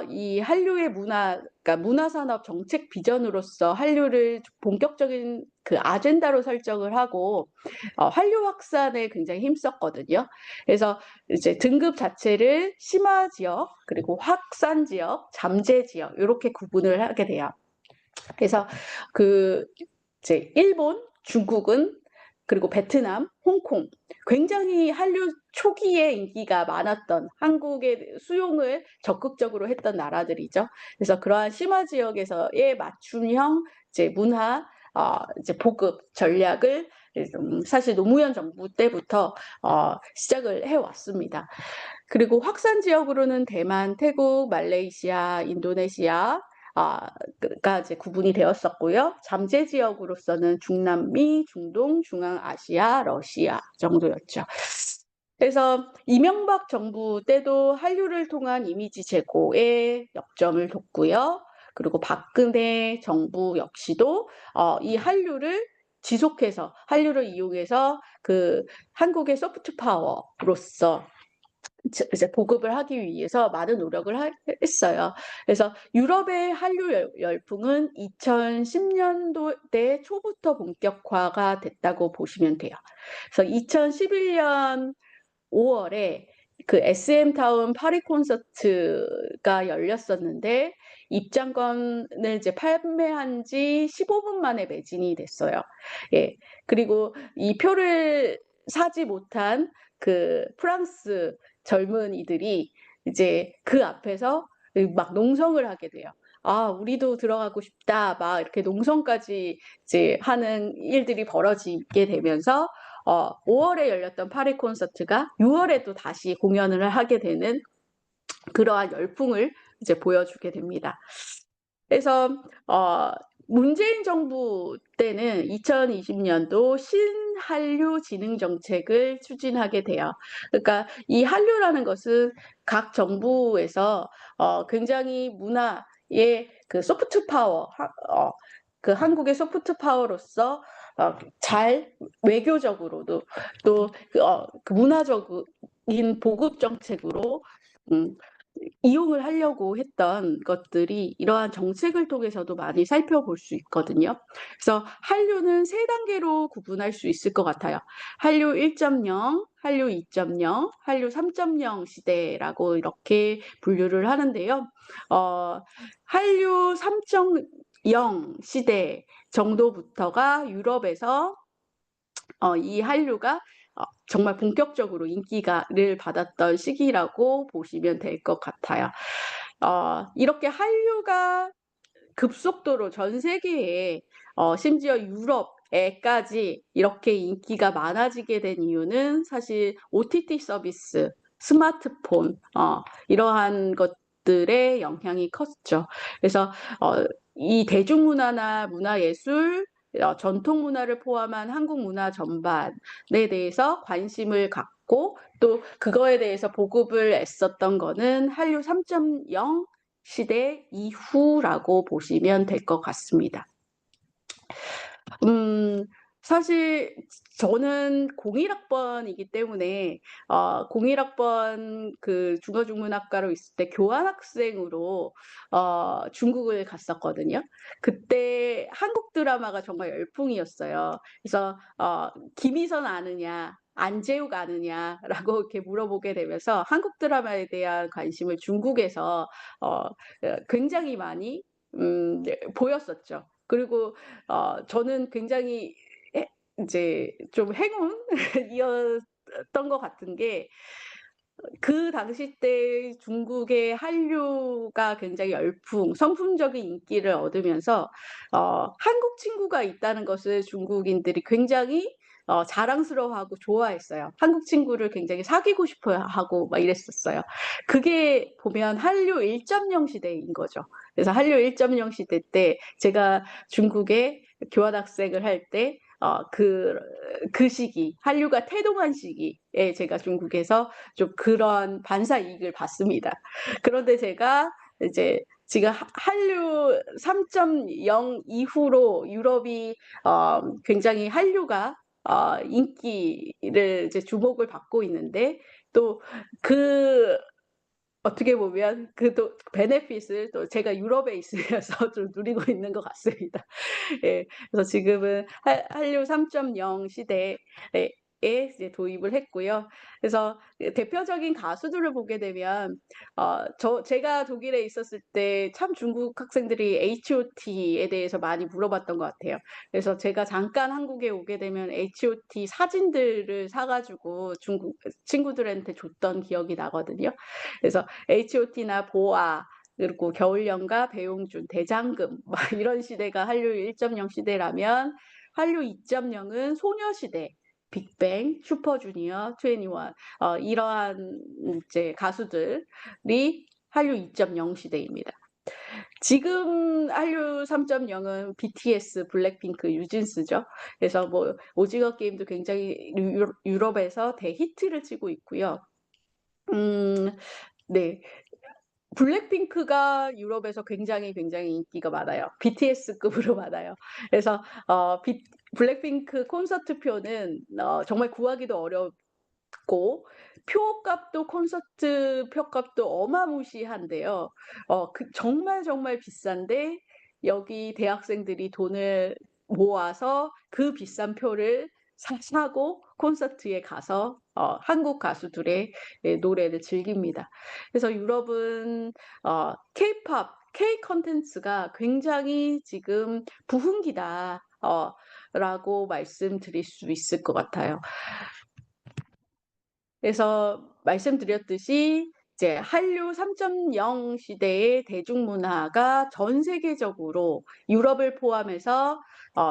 이 한류의 그러니까 문화산업 정책 비전으로서 한류를 본격적인 그 아젠다로 설정을 하고 한류 확산에 굉장히 힘썼거든요. 그래서 이제 등급 자체를 심화 지역, 그리고 확산 지역, 잠재 지역 요렇게 구분을 하게 돼요. 그래서 그 이제 일본, 중국은 그리고 베트남, 홍콩 굉장히 한류 초기에 인기가 많았던 한국의 수용을 적극적으로 했던 나라들이죠. 그래서 그러한 심화 지역에서의 맞춤형 이제 문화 이제 보급 전략을 사실 노무현 정부 때부터 시작을 해왔습니다. 그리고 확산 지역으로는 대만, 태국, 말레이시아, 인도네시아 가 이제 구분이 되었었고요. 잠재 지역으로서는 중남미, 중동, 중앙아시아, 러시아 정도였죠. 그래서 이명박 정부 때도 한류를 통한 이미지 제고에 역점을 뒀고요. 그리고 박근혜 정부 역시도 이 한류를 지속해서 한류를 이용해서 그 한국의 소프트 파워로서 이제 보급을 하기 위해서 많은 노력을 했어요. 그래서 유럽의 한류 열풍은 2010년도대 초부터 본격화가 됐다고 보시면 돼요. 그래서 2011년 5월에 그 SM 타운 파리 콘서트가 열렸었는데 입장권을 이제 판매한 지 15분 만에 매진이 됐어요. 예. 그리고 이 표를 사지 못한 그 프랑스 젊은이들이 이제 그 앞에서 막 농성을 하게 돼요. "아 우리도 들어가고 싶다." 막 이렇게 농성까지 이제 하는 일들이 벌어지게 되면서 5월에 열렸던 파리 콘서트가 6월에 또 다시 공연을 하게 되는 그러한 열풍을 이제 보여주게 됩니다. 그래서 문재인 정부 때는 2020년도 신한류 진흥 정책을 추진하게 돼요. 그러니까 이 한류라는 것은 각 정부에서 굉장히 문화의 그 소프트 파워, 그 한국의 소프트 파워로서 잘 외교적으로도 또 그 문화적인 보급 정책으로 음, 이용을 하려고 했던 것들이 이러한 정책을 통해서도 많이 살펴볼 수 있거든요. 그래서 한류는 세 단계로 구분할 수 있을 것 같아요. 한류 1.0, 한류 2.0, 한류 3.0 시대라고 이렇게 분류를 하는데요. 한류 3.0 시대 정도부터가 유럽에서 이 한류가 정말 본격적으로 인기를 받았던 시기라고 보시면 될 것 같아요. 이렇게 한류가 급속도로 전 세계에 심지어 유럽에까지 이렇게 인기가 많아지게 된 이유는 사실 OTT 서비스, 스마트폰 이러한 것들의 영향이 컸죠. 그래서 이 대중문화나 문화예술, 전통 문화를 포함한 한국 문화 전반에 대해서 관심을 갖고 또 그거에 대해서 보급을 애썼던 거는 한류 3.0 시대 이후라고 보시면 될 것 같습니다. 사실 저는 01학번이기 때문에 01학번 그 중어중문학과로 있을 때 교환학생으로 중국을 갔었거든요. 그때 한국 드라마가 정말 열풍이었어요. 그래서 김희선 아느냐, 안재욱 아느냐라고 이렇게 물어보게 되면서 한국 드라마에 대한 관심을 중국에서 굉장히 많이 네, 보였었죠. 그리고 저는 굉장히 이제 좀 행운이었던 것 같은 게 그 당시 때 중국의 한류가 굉장히 선풍적인 인기를 얻으면서 한국 친구가 있다는 것을 중국인들이 굉장히 자랑스러워하고 좋아했어요. 한국 친구를 굉장히 사귀고 싶어 하고 막 이랬었어요. 그게 보면 한류 1.0 시대인 거죠. 그래서 한류 1.0 시대 때 제가 중국에 교환학생을 할 때 그 시기, 한류가 태동한 시기에 제가 중국에서 좀 그런 반사 이익을 봤습니다. 그런데 제가 이제 지금 한류 3.0 이후로 유럽이 굉장히 한류가 인기를 이제 주목을 받고 있는데 또 그 어떻게 보면 그 또 베네핏을 또 제가 유럽에 있으면서 좀 누리고 있는 것 같습니다. 예. 그래서 지금은 한류 3.0 시대에 이제 도입을 했고요. 그래서 그 대표적인 가수들을 보게 되면 제가 독일에 있었을 때 참 중국 학생들이 H.O.T에 대해서 많이 물어봤던 것 같아요. 그래서 제가 잠깐 한국에 오게 되면 H.O.T 사진들을 사 가지고 중국 친구들한테 줬던 기억이 나거든요. 그래서 H.O.T나 보아 그리고 겨울연가, 배용준, 대장금 막 이런 시대가 한류 1.0 시대라면 한류 2.0은 소녀시대, 빅뱅, 슈퍼주니어, 2NE1 이러한 이제 가수들이 한류 2.0 시대입니다. 지금 한류 3.0은 BTS, 블랙핑크, 뉴진스죠. 그래서 뭐 오징어 게임도 굉장히 유럽에서 대히트를 치고 있고요. 음 네. 블랙핑크가 유럽에서 굉장히, 굉장히 인기가 많아요. BTS급으로 많아요. 그래서 어 비 블랙핑크 콘서트 표는 정말 구하기도 어렵고 표값도 콘서트 표값도 어마무시한데요. 정말, 정말 비싼데 여기 대학생들이 돈을 모아서 그 비싼 표를 사고 콘서트에 가서 한국 가수들의 노래를 즐깁니다. 그래서 유럽은 케이팝, K 콘텐츠가 굉장히 지금 부흥기다 라고 말씀드릴 수 있을 것 같아요. 그래서 말씀드렸듯이 이제 한류 3.0 시대의 대중문화가 전 세계적으로 유럽을 포함해서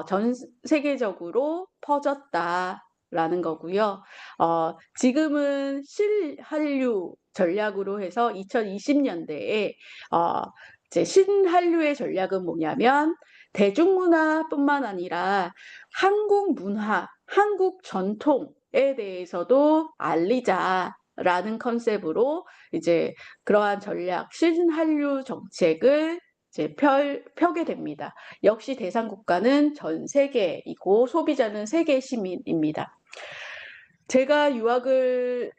전 세계적으로 퍼졌다라는 거고요. 지금은 실한류 전략으로 해서 2020 년대에 어 이제 신한류의 전략은 뭐냐면 대중문화뿐만 아니라 한국 문화, 한국 전통에 대해서도 알리자라는 컨셉으로 이제 그러한 전략, 신한류 정책을 이제 펴게 됩니다. 역시 대상 국가는 전 세계이고 소비자는 세계 시민입니다. 제가 유학을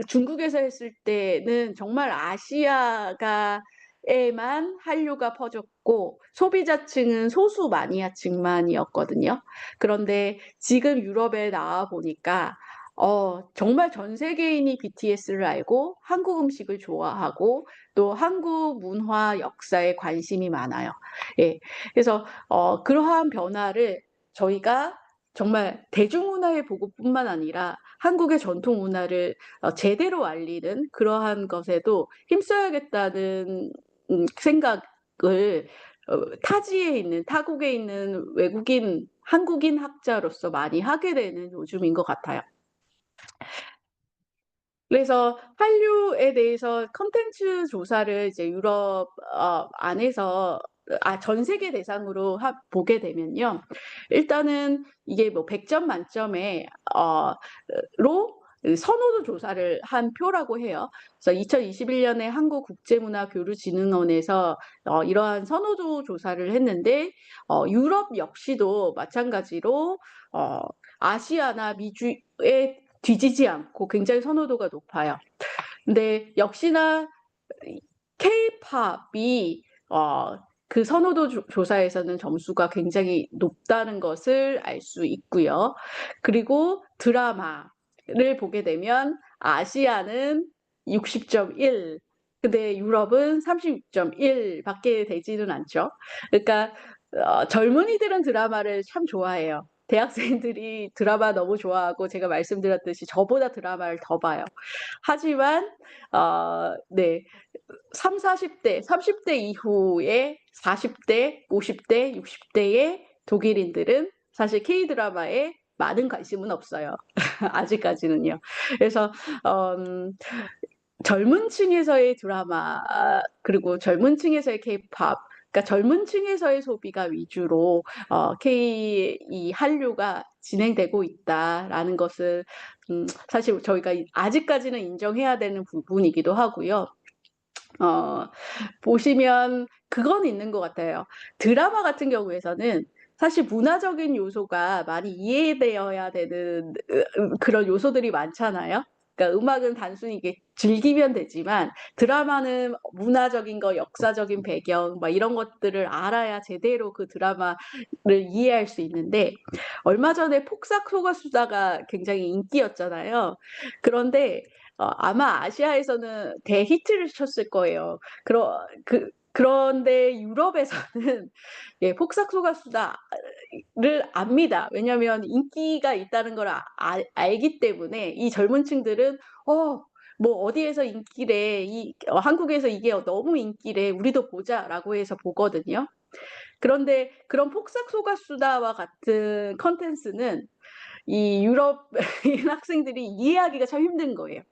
중국에서 했을 때는 정말 아시아가 에만 한류가 퍼졌고 소비자층은 소수 마니아층만이었거든요. 그런데 지금 유럽에 나와 보니까 정말 전 세계인이 BTS를 알고 한국 음식을 좋아하고 또 한국 문화 역사에 관심이 많아요. 예. 그래서 그러한 변화를 저희가 정말 대중문화의 보급뿐만 아니라 한국의 전통 문화를 제대로 알리는 그러한 것에도 힘써야겠다는 생각을 타지에 있는 타국에 있는 외국인 한국인 학자로서 많이 하게 되는 요즘인 것 같아요. 그래서 한류에 대해서 콘텐츠 조사를 이제 유럽 안에서 전 세계 대상으로 보게 되면요. 일단은 이게 뭐 100점 만점에 로 선호도 조사를 한 표라고 해요. 그래서 2021 년에 한국국제문화교류진흥원에서 이러한 선호도 조사를 했는데 유럽 역시도 마찬가지로 어 아시아나 미주에 뒤지지 않고 굉장히 선호도가 높아요. 근데 역시나 이 케이팝이 그 선호도 조사에서는 점수가 굉장히 높다는 것을 알 수 있고요. 그리고 드라마를 보게 되면 아시아는 60.1 근데 유럽은 36.1 밖에 되지는 않죠. 그러니까 젊은이들은 드라마를 참 좋아해요. 대학생들이 드라마 너무 좋아하고 제가 말씀드렸듯이 저보다 드라마를 더 봐요. 하지만 네. 30-40 대, 30대 이후에 40 대, 50 대, 60 대의 독일인들은 사실 K-드라마에 많은 관심은 없어요. 아직까지는요. 그래서 음 젊은 층에서의 드라마 그리고 젊은 층에서의 케이팝 그러니까 젊은 층에서의 소비가 위주로 K 이 한류가 진행되고 있다라는 것을 사실 저희가 아직까지는 인정해야 되는 부분이기도 하고요. 어 보시면 그건 있는 것 같아요. 드라마 같은 경우에서는 사실 문화적인 요소가 많이 이해되어야 되는 그런 요소들이 많잖아요. 그러니까 음악은 단순히 이게 즐기면 되지만 드라마는 문화적인 거, 역사적인 배경 막 이런 것들을 알아야 제대로 그 드라마를 이해할 수 있는데 얼마 전에 폭삭 속았수다가 굉장히 인기였잖아요. 그런데 아마 아시아에서는 대히트를 쳤을 거예요. 그런데 유럽에서는 예 폭삭 속았수다를 압니다. 왜냐하면 인기가 있다는 걸 알기 때문에 이 젊은 층들은 뭐 "어디에서 인기래. 한국에서 이게 너무 인기래. 우리도 보자."라고 해서 보거든요. 그런데 그런 폭삭 속았수다와 같은 콘텐츠는 이 유럽인 학생들이 이해하기가 참 힘든 거예요.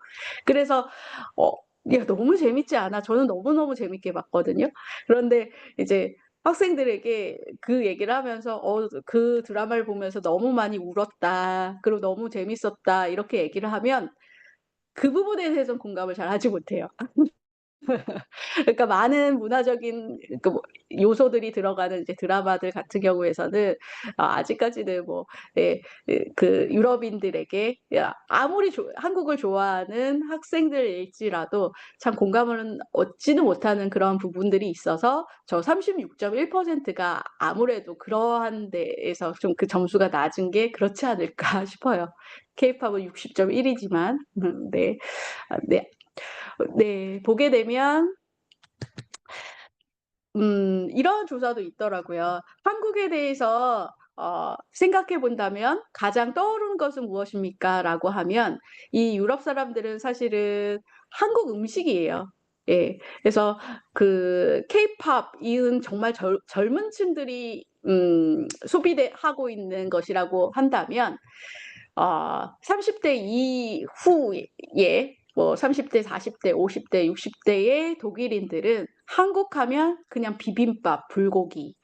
그래서 어 "야 너무 재밌지 않아?" 저는 너무너무 재밌게 봤거든요. 그런데 이제 학생들에게 그 얘기를 하면서 그 드라마를 보면서 "너무 많이 울었다. 그리고 너무 재밌었다." 이렇게 얘기를 하면 그 부분에 대해서는 공감을 잘 하지 못해요. 그러니까 많은 문화적인 그 뭐 요소들이 들어가는 이제 드라마들 같은 경우에서는 아직까지는 뭐 예 그 유럽인들에게 아무리 한국을 좋아하는 학생들일지라도 참 공감을 얻지는 못하는 그런 부분들이 있어서 저 36.1%가 아무래도 그러한 데에서 좀 그 점수가 낮은 게 그렇지 않을까 싶어요. 케이팝은 60.1 이지만 네. 네. 네. 보게 되면 이런 조사도 있더라고요. "한국에 대해서 생각해 본다면 가장 떠오르는 것은 무엇입니까?"라고 하면 이 유럽 사람들은 사실은 한국 음식이에요. 예. 그래서 그 케이팝 이은 정말 젊은 층들이 하고 있는 것이라고 한다면 30대 이후에 뭐 30 대, 40 대, 50 대, 60 대의 독일인들은 한국 하면 그냥 비빔밥, 불고기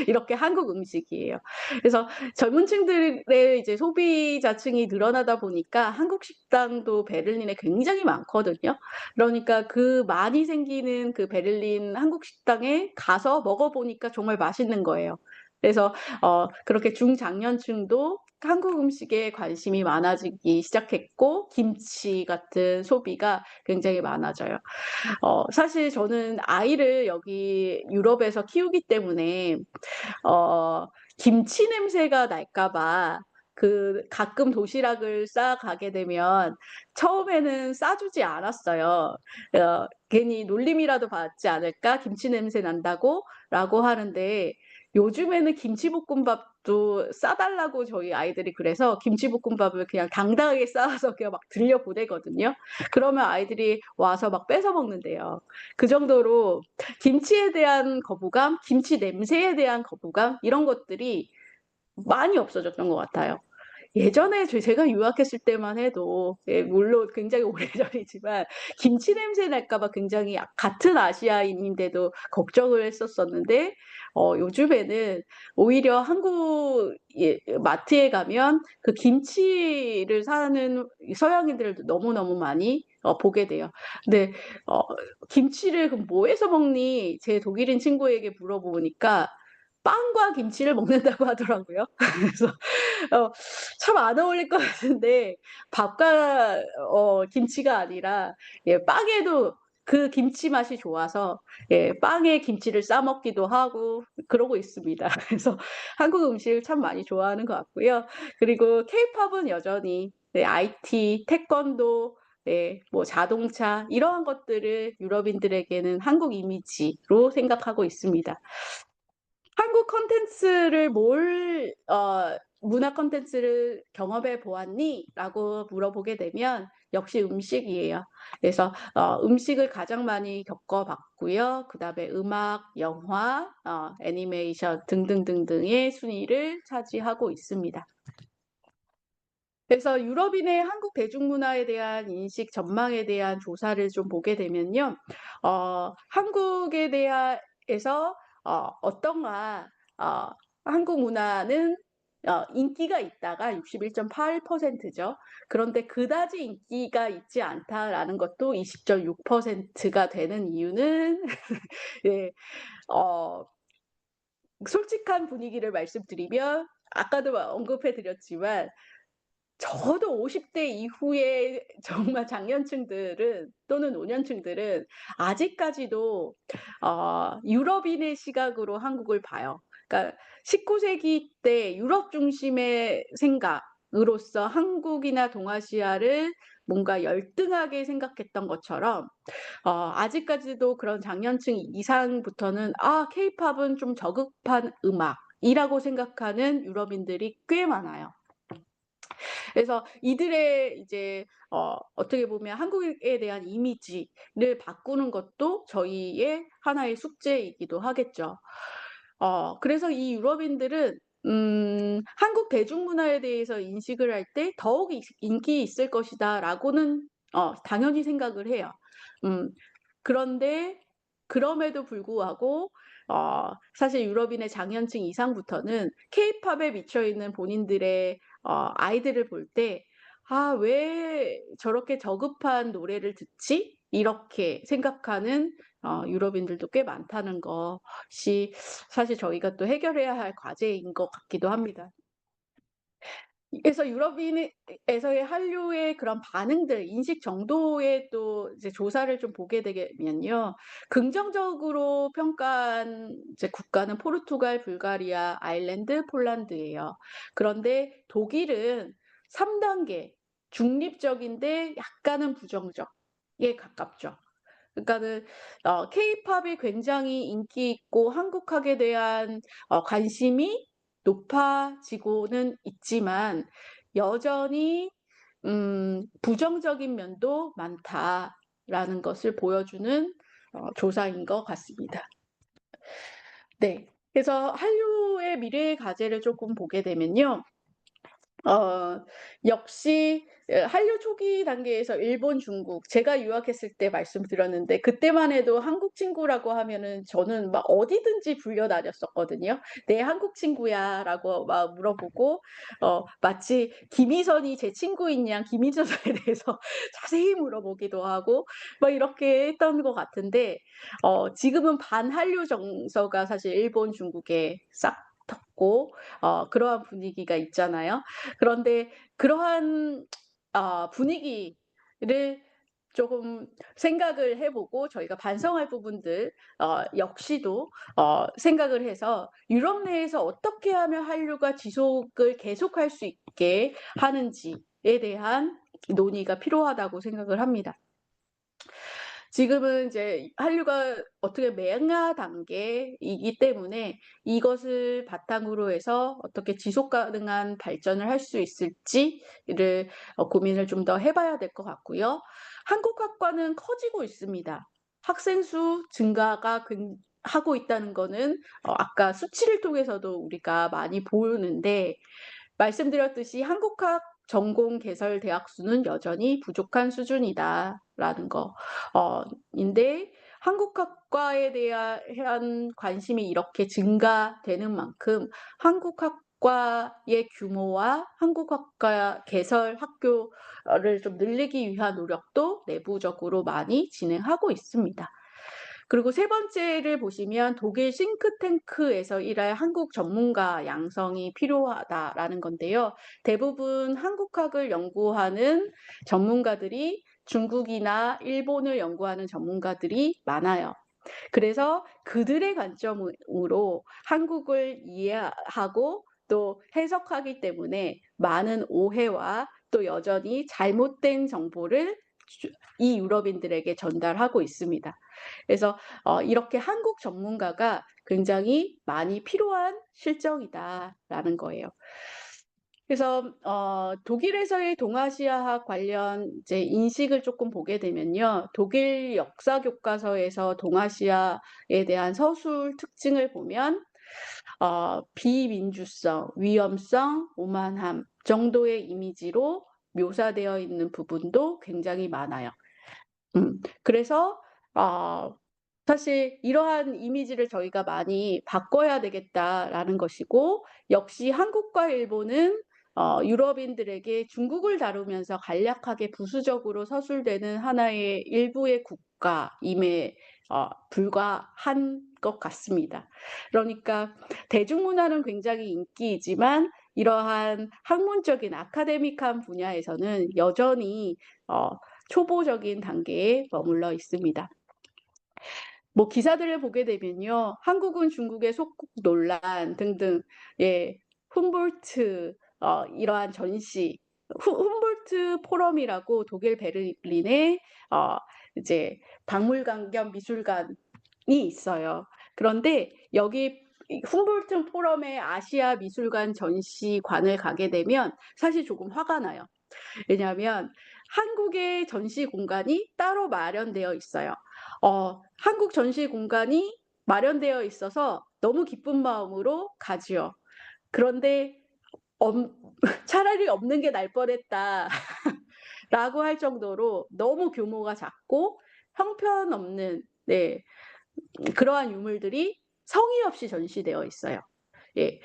이렇게 한국 음식이에요. 그래서 젊은 층들의 이제 소비자층이 늘어나다 보니까 한국 식당도 베를린에 굉장히 많거든요. 그러니까 그 많이 생기는 그 베를린 한국 식당에 가서 먹어 보니까 정말 맛있는 거예요. 그래서 그렇게 중장년층도 한국 음식에 관심이 많아지기 시작했고 김치 같은 소비가 굉장히 많아져요. 사실 저는 아이를 여기 유럽에서 키우기 때문에 어 김치 냄새가 날까 봐 그 가끔 도시락을 싸 가게 되면 처음에는 싸 주지 않았어요. 괜히 놀림이라도 받지 않을까 김치 냄새 난다고?"라고 하는데 요즘에는 김치볶음밥도 싸 달라고 저희 아이들이 그래서 김치볶음밥을 그냥 당당하게 싸서 그냥 막 들여 보내거든요. 그러면 아이들이 와서 막 뺏어 먹는데요. 그 정도로 김치에 대한 거부감, 김치 냄새에 대한 거부감 이런 것들이 많이 없어졌던 것 같아요. 예전에 제가 유학했을 때만 해도 물론 굉장히 오래전이지만 김치 냄새 날까 봐 굉장히 같은 아시아인인데도 걱정을 했었었는데 요즘에는 오히려 한국 마트에 가면 그 김치를 사는 서양인들을 너무너무 많이 보게 돼요. 근데 어 "김치를 그럼 뭐 해서 먹니?" 제 독일인 친구에게 물어보니까 빵과 김치를 먹는다고 하더라고요. 그래서 어 참 안 어울릴 것 같은데 밥과 김치가 아니라 빵에도 그 김치 맛이 좋아서 빵에 김치를 싸 먹기도 하고 그러고 있습니다. 그래서 한국 음식을 참 많이 좋아하는 것 같고요. 그리고 케이팝은 여전히 IT, 태권도 뭐 자동차 이러한 것들을 유럽인들에게는 한국 이미지로 생각하고 있습니다. 한국 콘텐츠를 문화 콘텐츠를 경험해 보았니?"라고 물어보게 되면 역시 음식이에요. 그래서 음식을 가장 많이 겪어 봤고요. 그다음에 음악, 영화, 애니메이션 등등등등의 순위를 차지하고 있습니다. 그래서 유럽인의 한국 대중문화에 대한 인식 전망에 대한 조사를 좀 보게 되면요. 한국에 대해서 어떤가 어 한국 문화는 인기가 있다가 61.8%죠. 그런데 그다지 인기가 있지 않다라는 것도 20.6%가 되는 이유는 예 어 솔직한 분위기를 말씀드리면 아까도 언급해 드렸지만 적어도 50대 이후의 정말 장년층들은 또는 노년층들은 아직까지도 유럽인의 시각으로 한국을 봐요. 그러니까 19 세기 때 유럽 중심의 생각으로서 한국이나 동아시아를 뭔가 열등하게 생각했던 것처럼 아직까지도 그런 장년층 이상부터는 '아 케이팝은 좀 저급한 음악이라고 생각하는 유럽인들이 꽤 많아요. 그래서 이들의 이제 어떻게 보면 한국에 대한 이미지를 바꾸는 것도 저희의 하나의 숙제이기도 하겠죠. 그래서 이 유럽인들은 한국 대중문화에 대해서 인식을 할 때 '더욱 인기 있을 것이다.'라고는 당연히 생각을 해요. 음 그런데 그럼에도 불구하고 사실 유럽인의 장년층 이상부터는 케이팝에 미쳐 있는 본인들의 아이들을 볼 때 '아 왜 저렇게 저급한 노래를 듣지?' 이렇게 생각하는 유럽인들도 꽤 많다는 것이 사실 저희가 또 해결해야 할 과제인 것 같기도 합니다. 그래서 유럽인의 에서의 한류의 그런 반응들, 인식 정도에 또 이제 조사를 좀 보게 되면요. 긍정적으로 평가한 이제 국가는 포르투갈, 불가리아, 아일랜드, 폴란드예요. 그런데 독일은 3 단계 중립적인데 약간은 부정적에 가깝죠. 그러니까는 케이팝이 굉장히 인기 있고 한국학에 대한 관심이 높아지고는 있지만 여전히 '부정적인 면도 많다.'라는 것을 보여주는 조사인 것 같습니다. 네. 그래서 한류의 미래의 과제를 쪼끔 보게 되면요. 어 역시 한류 초기 단계에서 일본, 중국, 제가 유학했을 때 말씀드렸는데 그때만 해도 한국 친구라고 하면은 저는 막 어디든지 불려다녔었거든요. "내 한국 친구야."라고 막 물어보고 마치 김희선이 제 친구인 양 김희선에 대해서 자세히 물어보기도 하고 막 이렇게 했던 것 같은데 지금은 반한류 정서가 사실 일본, 중국에 싹 텄고 그러한 분위기가 있잖아요. 그런데 그러한 분위기를 조금 생각을 해 보고 저희가 반성할 부분들 역시도 생각을 해서 유럽 내에서 어떻게 하면 한류가 지속을 계속할 수 있게 하는지에 대한 논의가 필요하다고 생각을 합니다. 지금은 이제 한류가 어떻게 매화 단계이기 때문에 이것을 바탕으로 해서 어떻게 지속 가능한 발전을 할 수 있을지를 고민을 좀 더 해 봐야 될 것 같고요. 한국 학과는 커지고 있습니다. 학생 수 증가가 하고 있다는 거는 아까 수치를 통해서도 우리가 많이 보는데 말씀드렸듯이 "한국학 전공 개설 대학 수는 여전히 부족한 수준이다."라는 거. 인데 한국학과에 대한 관심이 이렇게 증가되는 만큼 한국학과의 규모와 한국학과 개설 학교를 좀 늘리기 위한 노력도 내부적으로 많이 진행하고 있습니다. 그리고 세 번째를 보시면 독일 싱크탱크에서 일할 한국 전문가 양성이 필요하다라는 건데요. 대부분 한국학을 연구하는 전문가들이 중국이나 일본을 연구하는 전문가들이 많아요. 그래서 그들의 관점으로 한국을 이해하고 또 해석하기 때문에 많은 오해와 또 여전히 잘못된 정보를 이 유럽인들에게 전달하고 있습니다. 그래서 이렇게 한국 전문가가 굉장히 많이 필요한 실정이다라는 거예요. 그래서 독일에서의 동아시아학 관련 이제 인식을 조금 보게 되면요. 독일 역사 교과서에서 동아시아에 대한 서술 특징을 보면 비민주성, 위험성, 오만함 정도의 이미지로 묘사되어 있는 부분도 굉장히 많아요. 그래서 어 사실 이러한 이미지를 저희가 많이 바꿔야 되겠다라는 것이고 역시 한국과 일본은 유럽인들에게 중국을 다루면서 간략하게 부수적으로 서술되는 하나의 일부의 국가임에 불과한 것 같습니다. 그러니까 대중문화는 굉장히 인기이지만 이러한 학문적인 아카데믹한 분야에서는 여전히 어 초보적인 단계에 머물러 있습니다. 뭐 기사들을 보게 되면요. 한국은 중국의 속국 논란 등등 예 훔볼트 이러한 전시 훔볼트 포럼이라고 독일 베를린에 어 이제 박물관 겸 미술관이 있어요. 그런데 여기 이 훔볼트 포럼의 아시아 미술관 전시관을 가게 되면 사실 조금 화가 나요. 왜냐하면 한국의 전시 공간이 따로 마련되어 있어요. 한국 전시 공간이 마련되어 있어서 너무 기쁜 마음으로 가지요. 그런데 엄 "차라리 없는 게 날 뻔했다." 라고 할 정도로 너무 규모가 작고 형편없는 그러한 유물들이 성의 없이 전시되어 있어요. 예.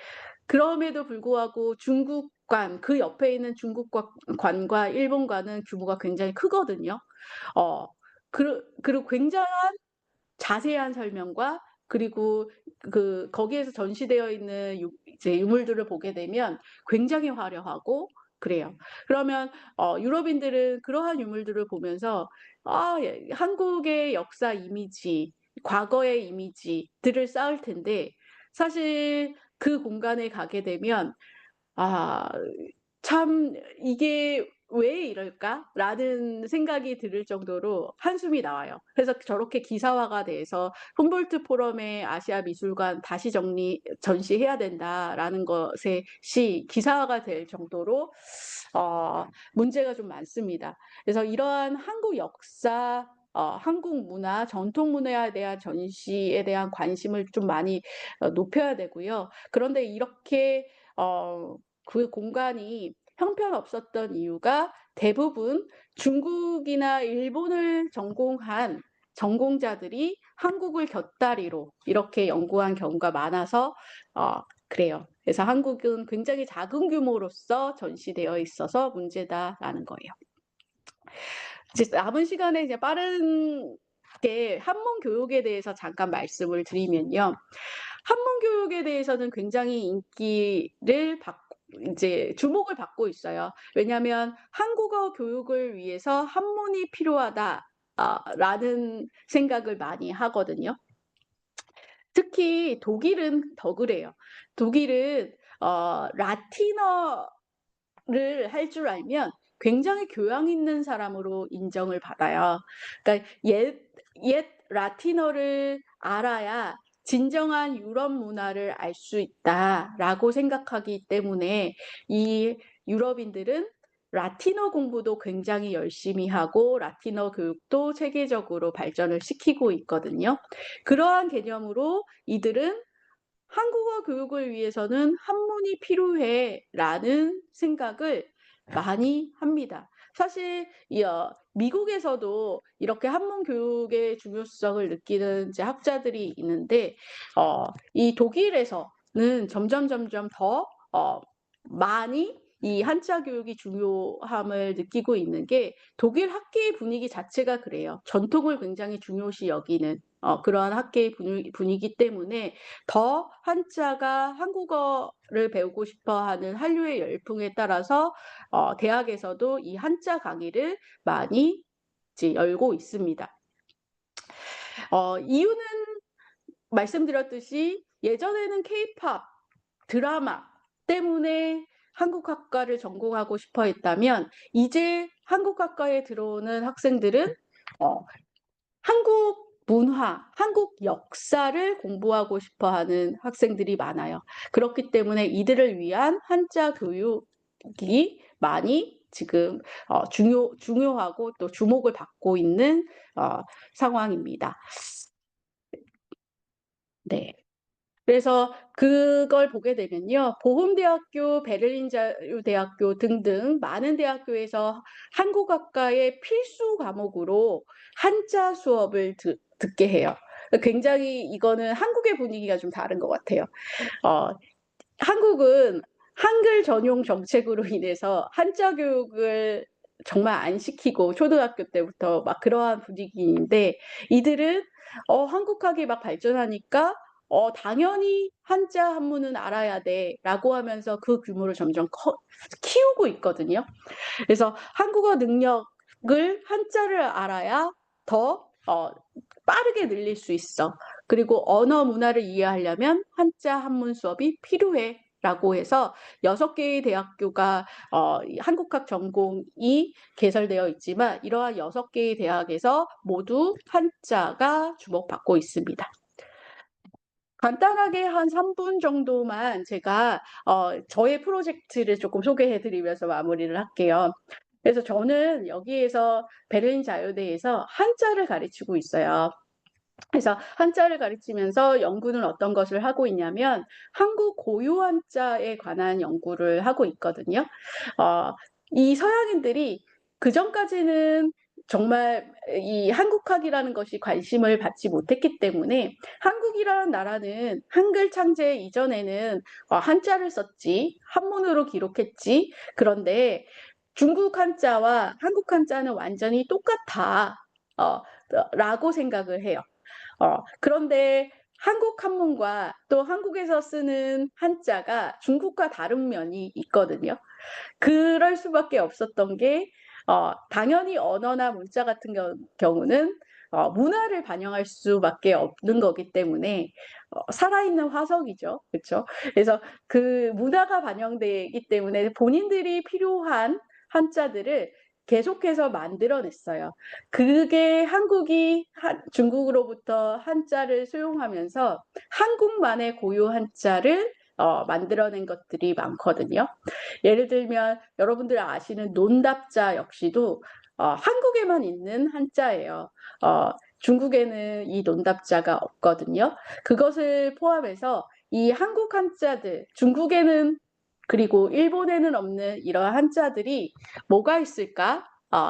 그럼에도 불구하고 중국관 그 옆에 있는 관과 일본관은 규모가 굉장히 크거든요. 어 그리고 굉장한 자세한 설명과 그리고 거기에서 전시되어 있는 이제 유물들을 보게 되면 굉장히 화려하고 그래요. 그러면 유럽인들은 그러한 유물들을 보면서 한국의 역사 이미지, 과거의 이미지들을 쌓을 텐데 사실 그 공간에 가게 되면 아 참 '이게 왜 이럴까?'라는 생각이 들 정도로 한숨이 나와요. 그래서 저렇게 기사화가 돼서 훔볼트 포럼의 "아시아 미술관 다시 전시해야 된다."라는 것에 기사화가 될 정도로 문제가 좀 많습니다. 그래서 이러한 한국 역사, 한국 문화, 전통 문화에 대한 전시에 대한 관심을 좀 많이 높여야 되고요. 그런데 이렇게 그 공간이 형편없었던 이유가 대부분 중국이나 일본을 전공한 전공자들이 한국을 곁다리로 이렇게 연구한 경우가 많아서 그래요. 그래서 한국은 굉장히 작은 규모로서 전시되어 있어서 문제다라는 거예요. 이제 남은 시간에 이제 빠르게 한문 교육에 대해서 잠깐 말씀을 드리면요. 한문 교육에 대해서는 굉장히 인기를 받고 이제 주목을 받고 있어요. 왜냐하면 '한국어 교육을 위해서 한문이 필요하다.' 라는 생각을 많이 하거든요. 특히 독일은 더 그래요. 독일은 라틴어를 할 줄 알면 굉장히 교양 있는 사람으로 인정을 받아요. 그러니까 옛 라틴어를 알아야 진정한 유럽 문화를 알 수 있다라고 생각하기 때문에 이 유럽인들은 라틴어 공부도 굉장히 열심히 하고 라틴어 교육도 체계적으로 발전을 시키고 있거든요. 그러한 개념으로 이들은 '한국어 교육을 위해서는 한문이 필요해.'라는 생각을 많이 합니다. 사실 미국에서도 이렇게 한문 교육의 중요성을 느끼는 이제 학자들이 있는데 이 독일에서는 점점 더 많이 이 한자 교육이 중요함을 느끼고 있는 게 독일 학계의 분위기 자체가 그래요. 전통을 굉장히 중요시 여기는 그러한 학계의 분위기 때문에 더 한자가 한국어를 배우고 싶어 하는 한류의 열풍에 따라서 대학에서도 이 한자 강의를 많이 이제 열고 있습니다. 이유는 말씀드렸듯이 예전에는 케이팝, 드라마 때문에 한국학과를 전공하고 싶어 했다면 이제 한국학과에 들어오는 학생들은 어 한국 문화, 한국 역사를 공부하고 싶어 하는 학생들이 많아요. 그렇기 때문에 이들을 위한 한자 교육이 많이 지금 중요하고 또 주목을 받고 있는 상황입니다. 네. 그래서 그걸 보게 되면요. 보훔대학교, 베를린 자유대학교 등등 많은 대학교에서 한국학과의 필수 과목으로 한자 수업을 듣게 해요. 굉장히 이거는 한국의 분위기가 좀 다른 것 같아요. 어 한국은 한글 전용 정책으로 인해서 한자 교육을 정말 안 시키고 초등학교 때부터 막 그러한 분위기인데 이들은 한국학이 막 발전하니까 당연히 '한자 한문은 알아야 돼.'라고 하면서 그 규모를 점점 키우고 있거든요. 그래서 한국어 능력을 한자를 알아야 더 빠르게 늘릴 수 있어. 그리고 언어 문화를 이해하려면 한자 한문 수업이 필요해.'라고 해서 6 개의 대학교가 이 한국학 전공이 개설되어 있지만 이러한 6 개의 대학에서 모두 한자가 주목받고 있습니다. 간단하게 한 3분 정도만 제가 저의 프로젝트를 조금 소개해 드리면서 마무리를 할게요. 그래서 저는 여기에서 베를린 자유대에서 한자를 가르치고 있어요. 그래서 한자를 가르치면서 연구는 어떤 것을 하고 있냐면 한국 고유 한자에 관한 연구를 하고 있거든요. 어 이 서양인들이 그전까지는 정말 이 한국학이라는 것이 관심을 받지 못했기 때문에 한국이라는 나라는 한글 창제 이전에는 한자를 썼지, 한문으로 기록했지. 그런데 중국 한자와 한국 한자는 완전히 똑같아. 어, 라고 생각을 해요. 그런데 한국 한문과 또 한국에서 쓰는 한자가 중국과 다른 면이 있거든요. 그럴 수밖에 없었던 게 당연히 언어나 문자 같은 경우는 문화를 반영할 수밖에 없는 거기 때문에 살아있는 화석이죠. 그쵸? 그래서 그 문화가 반영되기 때문에 본인들이 필요한 한자들을 계속해서 만들어냈어요. 그게 한국이 중국으로부터 한자를 수용하면서 한국만의 고유 한자를 만들어낸 것들이 많거든요. 예를 들면 여러분들 아시는 논답자 역시도 한국에만 있는 한자예요. 중국에는 이 논답자가 없거든요. 그것을 포함해서 이 한국 한자들, 중국에는 그리고 일본에는 없는 이러한 한자들이 뭐가 있을까?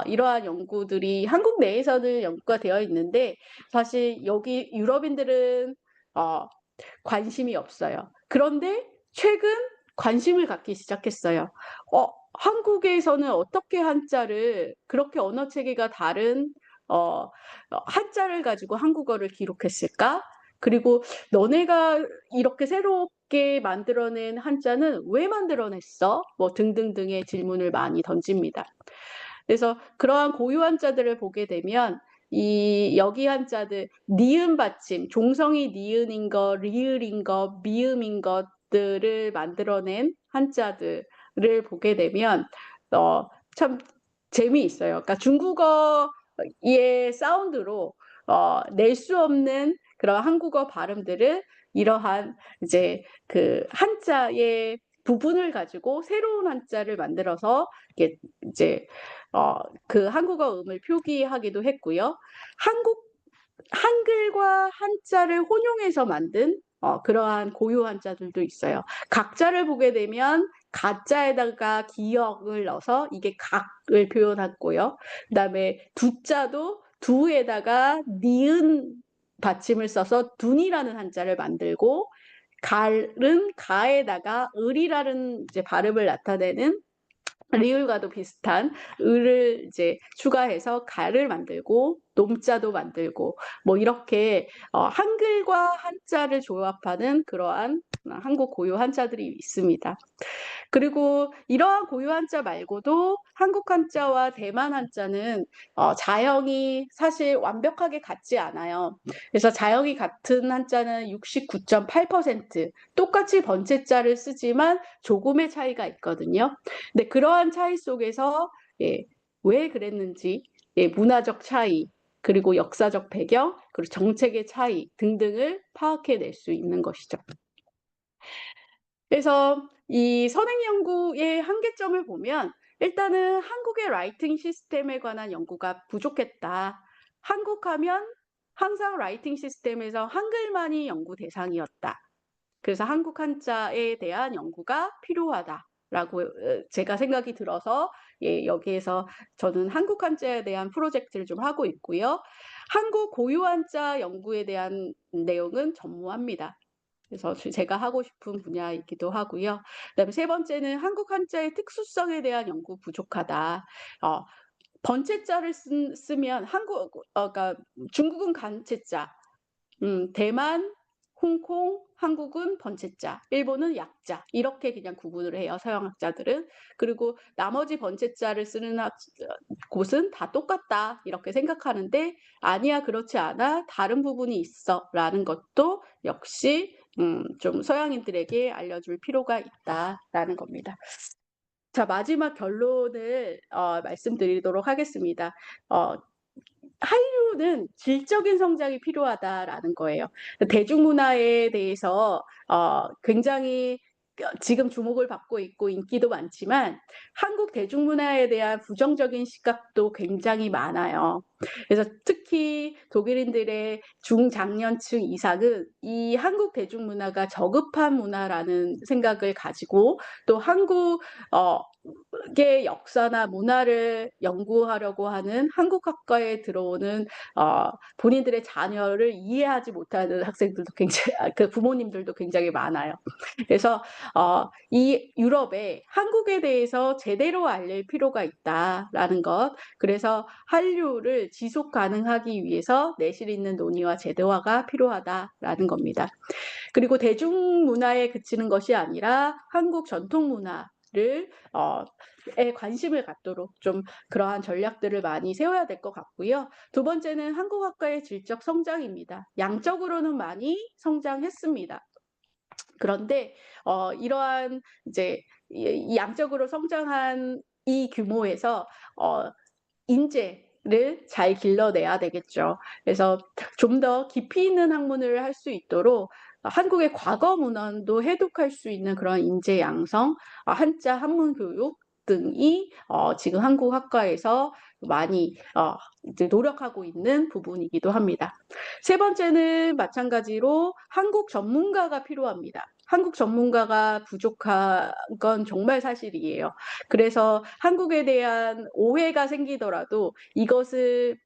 이러한 연구들이 한국 내에서는 연구가 되어 있는데 사실 여기 유럽인들은 관심이 없어요. 그런데 최근 관심을 갖기 시작했어요. 한국에서는 어떻게 한자를 그렇게 언어 체계가 다른 한자를 가지고 한국어를 기록했을까? 그리고 너네가 이렇게 새롭게 만들어낸 한자는 왜 만들어냈어? 뭐 등등등의 질문을 많이 던집니다. 그래서 그러한 고유 한자들을 보게 되면 이 여기 한자들 니은 받침, 종성이 니은인 것, 리을인 것, 미음인 것들을 만들어낸 한자들을 보게 되면 참 재미있어요. 그러니까 중국어의 사운드로 낼 수 없는 그런 한국어 발음들을 이러한 이제 그 한자의 부분을 가지고 새로운 한자를 만들어서 이게 이제 그 한국어 음을 표기하기도 했고요. 한글과 한자를 혼용해서 만든 그러한 고유 한자들도 있어요. 각자를 보게 되면 가자에다가 기역을 넣어서 이게 각을 표현했고요. 그다음에 두자도 두에다가 니은 받침을 써서 둔이라는 한자를 만들고 갈은 가에다가 을이라는 이제 발음을 나타내는 리을과도 비슷한 을을 이제 추가해서 가를 만들고 놈자도 만들고 뭐 이렇게 한글과 한자를 조합하는 그러한 한국 고유 한자들이 있습니다. 그리고 이러한 고유 한자 말고도 한국 한자와 대만 한자는 자형이 사실 완벽하게 같지 않아요. 그래서 자형이 같은 한자는 69.8%, 똑같이 번체자를 쓰지만 조금의 차이가 있거든요. 근데 그러한 차이 속에서 왜 그랬는지, 문화적 차이, 그리고 역사적 배경, 그리고 정책의 차이 등등을 파악해낼 수 있는 것이죠. 그래서 이 선행 연구의 한계점을 보면 일단은 한국의 라이팅 시스템에 관한 연구가 부족했다. 한국하면 항상 라이팅 시스템에서 한글만이 연구 대상이었다. 그래서 한국 한자에 대한 연구가 필요하다라고 제가 생각이 들어서 여기에서 저는 한국 한자에 대한 프로젝트를 좀 하고 있고요. 한국 고유 한자 연구에 대한 내용은 전무합니다. 그래서 제가 하고 싶은 분야이기도 하고요. 그다음에 세 번째는 한국 한자의 특수성에 대한 연구 부족하다. 번체자를 쓰면 그러니까 중국은 간체자, 대만, 홍콩, 한국은 번체자, 일본은 약자 이렇게 그냥 구분을 해요. 서양학자들은. 그리고 나머지 번체자를 쓰는 곳은 다 똑같다 이렇게 생각하는데 아니야 그렇지 않아 다른 부분이 있어라는 것도 역시 좀 서양인들에게 알려줄 필요가 있다라는 겁니다. 자 마지막 결론을 말씀드리도록 하겠습니다. 한류는 질적인 성장이 필요하다라는 거예요. 대중문화에 대해서 굉장히 지금 주목을 받고 있고 인기도 많지만 한국 대중문화에 대한 부정적인 시각도 굉장히 많아요. 그래서 특히 독일인들의 중장년층 이상은 이 한국 대중문화가 저급한 문화라는 생각을 가지고 또 한국 한국의 역사나 문화를 연구하려고 하는 한국학과에 들어오는 본인들의 자녀를 이해하지 못하는 학생들도 굉장히 그 부모님들도 굉장히 많아요. 그래서 이 유럽에 한국에 대해서 제대로 알릴 필요가 있다라는 것. 그래서 한류를 지속 가능하기 위해서 내실 있는 논의와 제도화가 필요하다라는 겁니다. 그리고 대중문화에 그치는 것이 아니라 한국 전통 문화를 에 관심을 갖도록 좀 그러한 전략들을 많이 세워야 될 것 같고요. 두 번째는 한국학과의 질적 성장입니다. 양적으로는 많이 성장했습니다. 그런데 이러한 이제 이 양적으로 성장한 이 규모에서 어 인재를 잘 길러내야 되겠죠. 그래서 좀 더 깊이 있는 학문을 할 수 있도록 한국의 과거 문헌도 해독할 수 있는 그런 인재 양성, 한자 한문 교육 등이 지금 한국 학과에서 많이 이제 노력하고 있는 부분이기도 합니다. 세 번째는 마찬가지로 한국 전문가가 필요합니다. 한국 전문가가 부족한 건 정말 사실이에요. 그래서 한국에 대한 오해가 생기더라도 이것을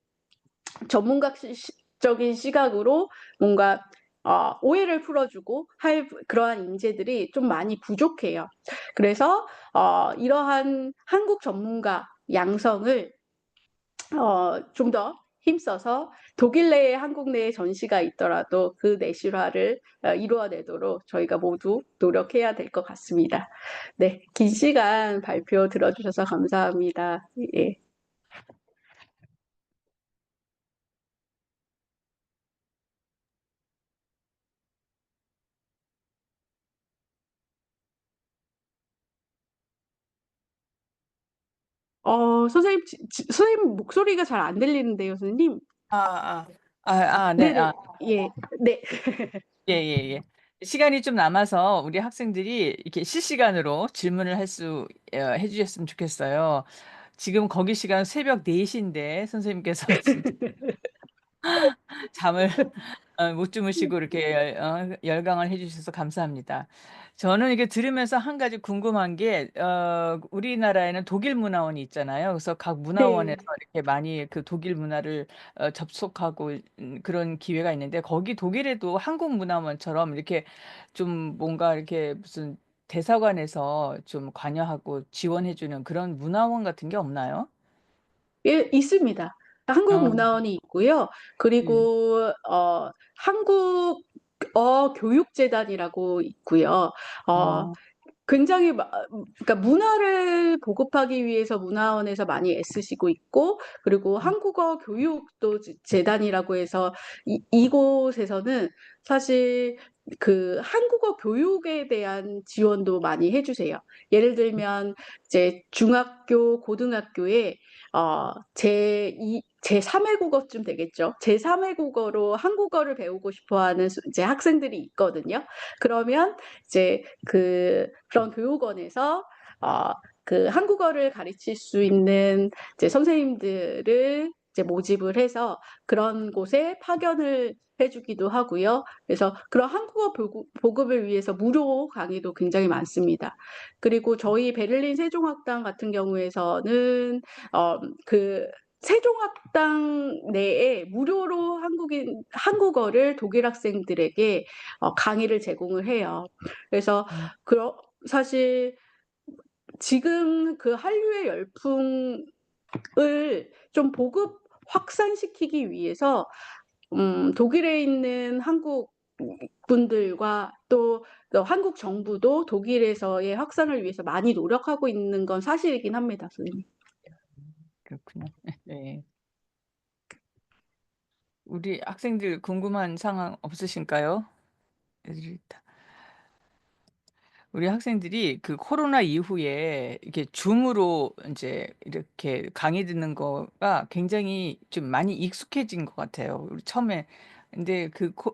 전문가적인 시각으로 뭔가 오해를 풀어주고 할 그러한 인재들이 좀 많이 부족해요. 그래서 이러한 한국 전문가 양성을 좀 더 힘써서 독일 내에 한국 내에 전시가 있더라도 그 내실화를 이루어내도록 저희가 모두 노력해야 될 것 같습니다. 네, 긴 시간 발표 들어주셔서 감사합니다. 예. 선생님 목소리가 잘 안 들리는데요, 선생님. 네. 네네, 예, 네. 예예예. 시간이 좀 남아서 우리 학생들이 이렇게 실시간으로 질문을 할 수 해 주셨으면 좋겠어요. 지금 거기 시간 새벽 4 시인데 선생님께서 진짜 잠을 못 주무시고 이렇게 열강을 해 주셔서 감사합니다. 저는 이게 들으면서 한 가지 궁금한 게 우리나라에는 독일 문화원이 있잖아요. 그래서 각 문화원에서 네. 이렇게 많이 그 독일 문화를 접속하고 그런 기회가 있는데 거기 독일에도 한국 문화원처럼 이렇게 좀 뭔가 이렇게 무슨 대사관에서 좀 관여하고 지원해 주는 그런 문화원 같은 게 없나요? 예, 있습니다. 어. 한국문화원이 있고요. 네. 그리고 한국어 교육재단이라고 있고요. 어 어. 굉장히 그러니까 문화를 보급하기 위해서 문화원에서 많이 애쓰시고 있고, 그리고 한국어 교육도 재단이라고 해서 이곳에서는 사실 그 한국어 교육에 대한 지원도 많이 해 주세요. 예를 들면 이제 중학교, 고등학교에 제3 외국어쯤 되겠죠. 제3 외국어로 한국어를 배우고 싶어 하는 이제 학생들이 있거든요. 그러면 이제 그런 교육원에서 어 그 한국어를 가르칠 수 있는 이제 선생님들을 이제 모집을 해서 그런 곳에 파견을 해 주기도 하고요. 그래서 그런 한국어 보급을 위해서 무료 강의도 굉장히 많습니다. 그리고 저희 베를린 세종학당 같은 경우에서는 그 세종학당 내에 무료로 한국어를 독일 학생들에게 강의를 제공을 해요. 그래서 음. 사실 지금 그 한류의 열풍을 좀 보급 확산시키기 위해서 독일에 있는 한국 분들과 또 한국 정부도 독일에서의 확산을 위해서 많이 노력하고 있는 건 사실이긴 합니다, 선생님. 그렇군요. 네. 우리 학생들 궁금한 상황 없으신가요? 애들이 다 우리 학생들이 그 코로나 이후에 이렇게 줌으로 인제 이렇게 강의 듣는 거가 굉장히 좀 많이 익숙해진 것 같아요. 우리 처음에 근데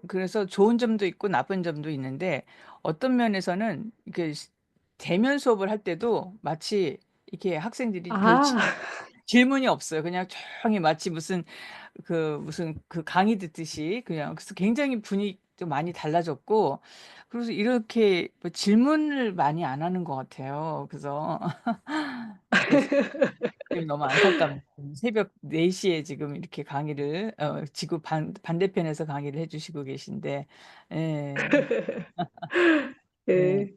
그래서 좋은 점도 있고 나쁜 점도 있는데 어떤 면에서는 이게 대면 수업을 할 때도 마치 이렇게 학생들이 별 아. 질문이 없어요. 그냥 조용히 마치 무슨 그 강의 듣듯이 그냥 그래서 굉장히 좀 많이 달라졌고, 그래서 이렇게 뭐 질문을 많이 안 하는 것 같아요. 그래서 그래서 너무 안타깝네요. 새벽 4 시에 지금 이렇게 강의를 지구 반대편에서 강의를 해 주시고 계신데, 예. 네. 예.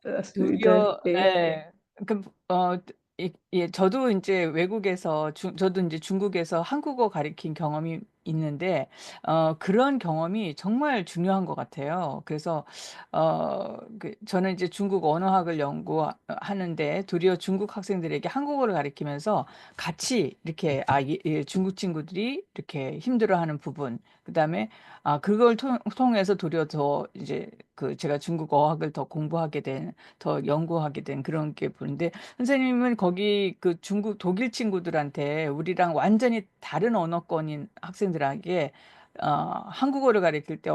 맞습니다. 도리어 예. 예. 그 예, 저도 인제 외국에서 저도 인제 중국에서 한국어 가르친 경험이 있는데, 그런 경험이 정말 중요한 것 같아요. 그래서 저는 이제 중국 언어학을 하는데, 도리어 중국 학생들에게 한국어를 가르치면서 같이 이렇게 중국 친구들이 이렇게 힘들어하는 부분, 그다음에 그걸 통해서 도리어 더 이제 제가 중국 어학을 더 연구하게 된 그런 게 보는데, 선생님은 거기 그 독일 친구들한테 우리랑 완전히 다른 언어권인 학생들에게 한국어를 가르칠 때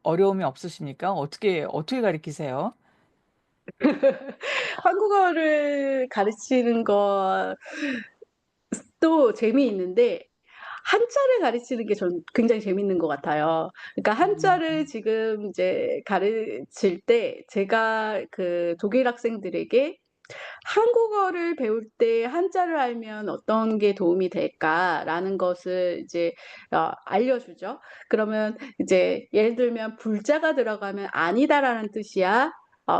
어려움이 없으십니까? 어떻게 가르치세요? 한국어를 가르치는 것도 재미있는데 한자를 가르치는 게 전 굉장히 재밌는 것 같아요. 그러니까 한자를 음. 지금 이제 가르칠 때 제가 그 독일 학생들에게 "한국어를 배울 때 한자를 알면 어떤 게 도움이 될까?"라는 것을 이제 알려주죠. 그러면 이제 예를 들면 "불자가 들어가면 아니다."라는 뜻이야.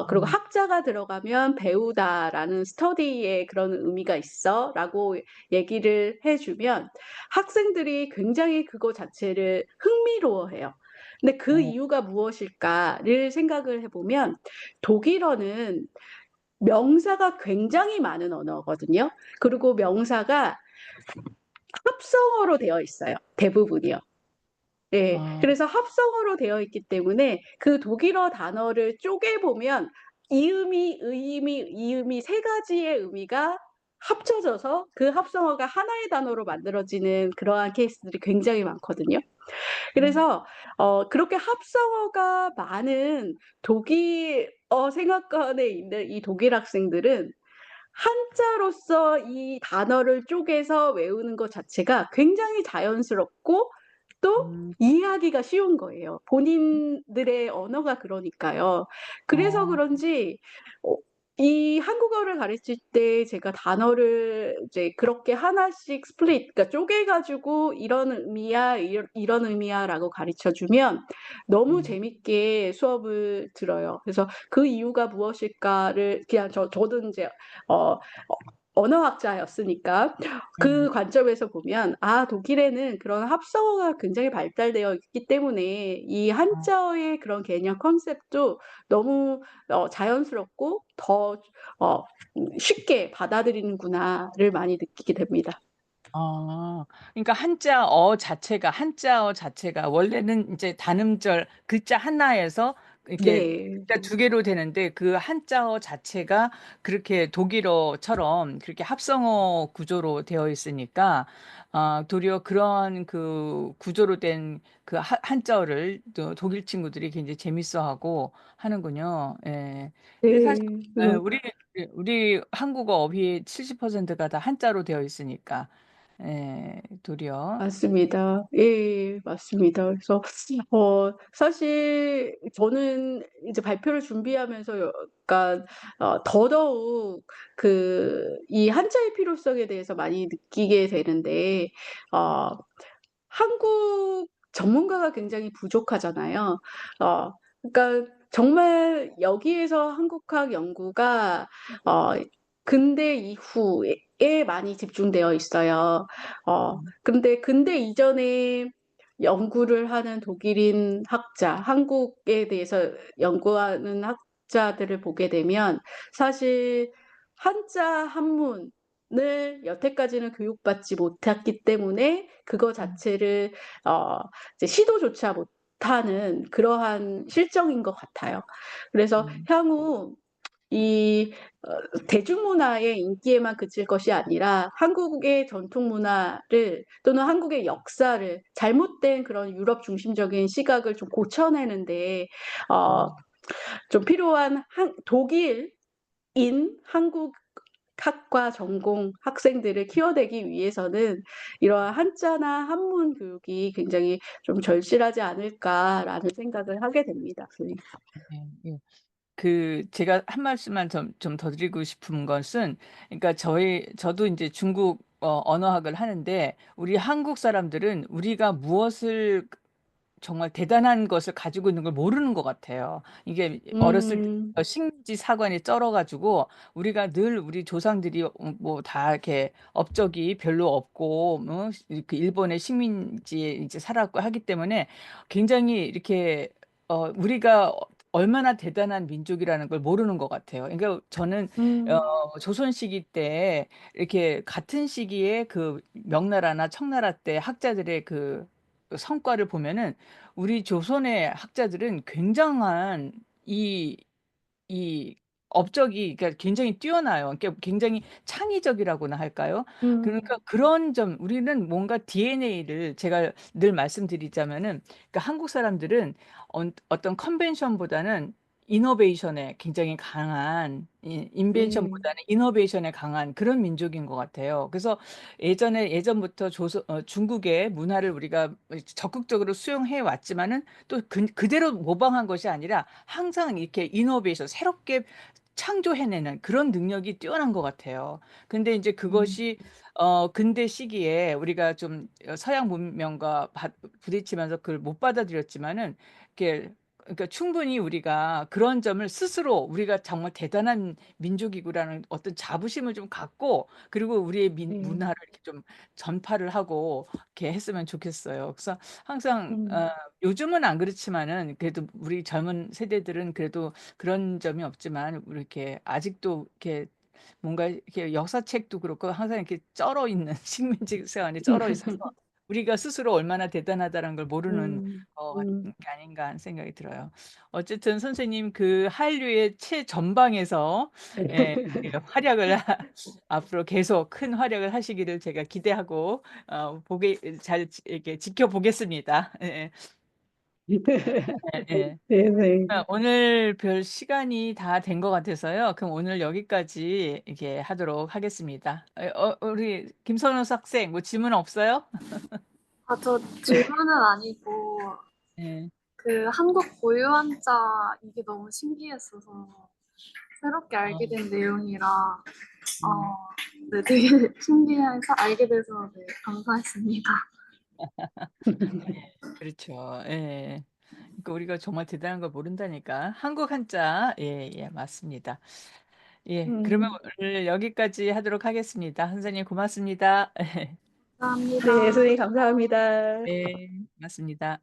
그리고 음. "학자가 들어가면 배우다."라는 스터디의 그런 의미가 있어."라고 얘기를 해 주면 학생들이 굉장히 그거 자체를 흥미로워해요. 근데 '그 어. 이유가 무엇일까?'를 생각을 해 보면 독일어는 명사가 굉장히 많은 언어거든요. 그리고 명사가 합성어로 되어 있어요, 대부분이요. 예. 아. 그래서 합성어로 되어 있기 때문에 그 독일어 단어를 쪼개 보면 이음이, 의음이, 이음이 세 가지의 의미가 합쳐져서 그 합성어가 하나의 단어로 만들어지는 그러한 케이스들이 굉장히 많거든요. 음. 그래서 그렇게 합성어가 많은 독일어 생활권에 있는 이 독일 학생들은 한자로서 이 단어를 쪼개서 외우는 것 자체가 굉장히 자연스럽고 또 음. 이해하기가 쉬운 거예요. 본인들의 언어가 그러니까요. 그래서 어. 그런지 어 이 한국어를 가르칠 때 제가 단어를 이제 그렇게 하나씩 그러니까 쪼개 가지고 "이런 의미야. 이런 의미야."라고 가르쳐 주면 너무 음. 재밌게 수업을 들어요. 그래서 '그 이유가 무엇일까.'를 그냥 저도 인제 어 언어학자였으니까 음. 그 관점에서 보면 '아 독일에는 그런 합성어가 굉장히 발달되어 있기 때문에 이 어. 한자어의 그런 개념 컨셉도 너무 자연스럽고 더 어 쉽게 받아들이는구나.'를 많이 느끼게 됩니다. 아. 그러니까 한자어 자체가 원래는 인제 단음절 글자 하나에서 이렇게 네. 글자 2개로 되는데, 그 한자어 자체가 그렇게 독일어처럼 그렇게 합성어 구조로 되어 있으니까 도리어 그러한 그 구조로 된 그 한자어를 또 독일 친구들이 굉장히 재밌어하고 하는군요. 예. 근데 사실 네. 예, 우리 한국어 어휘의 70%가 다 한자로 되어 있으니까. 예. 도리어. 맞습니다. 예 맞습니다. 그래서 사실 저는 이제 발표를 준비하면서 약간 더더욱 이 한자의 필요성에 대해서 많이 느끼게 되는데 어 한국 전문가가 굉장히 부족하잖아요. 어 그러니까 정말 여기에서 한국학 연구가 어 근대 이후에 많이 집중되어 있어요. 음. 근대 이전에 연구를 하는 독일인 학자, 한국에 대해서 연구하는 학자들을 보게 되면 사실 한자 한문을 여태까지는 교육받지 못했기 때문에 그거 음. 자체를 어 이제 시도조차 못하는 그러한 실정인 것 같아요. 그래서 음. 향후 이 대중문화의 인기에만 그칠 것이 아니라 한국의 전통 문화를 또는 한국의 역사를 잘못된 그런 유럽 중심적인 시각을 좀 고쳐내는 데 어 음. 좀 필요한 독일인 학과 전공 학생들을 키워내기 위해서는 이러한 한자나 한문 교육이 굉장히 좀 절실하지 않을까라는 생각을 하게 됩니다, 선생님. 네. 예. 그 제가 한 말씀만 좀 더 드리고 싶은 것은, 그러니까 저도 이제 중국 언어학을 하는데, 우리 한국 사람들은 우리가 무엇을 정말 대단한 것을 가지고 있는 걸 모르는 것 같아요. 이게 어렸을 음. 때 식민지 사관에 쩔어가지고 우리가 늘 우리 조상들이 뭐 다 이렇게 업적이 별로 없고 그 일본의 식민지에 이제 살았고 하기 때문에 굉장히 이렇게 우리가 얼마나 대단한 민족이라는 걸 모르는 것 같아요. 그러니까 저는 음. 조선 시기 때 이렇게 같은 시기에 그 명나라나 청나라 때 학자들의 그 성과를 보면은 우리 조선의 학자들은 굉장한 이, 이 업적이 그러니까 굉장히 뛰어나요. 그러니까 굉장히 창의적이라고나 할까요? 음. 그러니까 그런 점, 우리는 뭔가 DNA를, 제가 늘 말씀드리자면은, 그러니까 한국 사람들은 어떤 컨벤션보다는 이노베이션에 굉장히 강한, 네. 인벤션보다는 이노베이션에 강한 그런 민족인 것 같아요. 그래서 예전부터 중국의 문화를 우리가 적극적으로 수용해 왔지만은 또 그대로 모방한 것이 아니라 항상 이렇게 이노베이션, 새롭게 창조해내는 그런 능력이 뛰어난 것 같아요. 근데 이제 음. 그것이 근대 시기에 우리가 좀 서양 문명과 부딪히면서 그걸 못 받아들였지만은, 이렇게 그러니까 충분히 우리가 그런 점을 스스로 우리가 정말 대단한 민족이구라는 어떤 자부심을 좀 갖고, 그리고 우리의 네. 문화를 이렇게 좀 전파를 하고 이렇게 했으면 좋겠어요. 그래서 항상 음. 요즘은 안 그렇지만은, 그래도 우리 젊은 세대들은 그래도 그런 점이 없지만, 우리 이렇게 아직도 이렇게 뭔가 이렇게 역사책도 그렇고 항상 이렇게 쩔어 있는 식민지 안에 쩔어 있어서 우리가 스스로 얼마나 대단하다는 걸 모르는 음. 게 음. 아닌가 하는 생각이 들어요. 어쨌든 선생님 그 한류의 최전방에서 예, 예, 활약을 앞으로 계속 큰 활약을 하시기를 제가 기대하고 이렇게 지켜보겠습니다. 예, 예, 예. 네네. 오늘 별 시간이 다 된 것 같아서요. 그럼 오늘 여기까지 이렇게 하도록 하겠습니다. 우리 김선우 학생, 뭐 질문 없어요? 아, 저 질문은 아니고, 네. 그 한국 고유 한자 이게 너무 신기했어서 새롭게 어, 알게 된 내용이라, 음, 네, 되게 신기해서 알게 돼서 네, 감사했습니다. 그렇죠. 예. 그러니까 우리가 정말 대단한 걸 모른다니까. 한국 한자, 예, 예, 맞습니다. 예, 그러면 음. 오늘 여기까지 하도록 하겠습니다. 선생님 고맙습니다. 감사합니다. 네, 선생님 감사합니다. 네, 고맙습니다.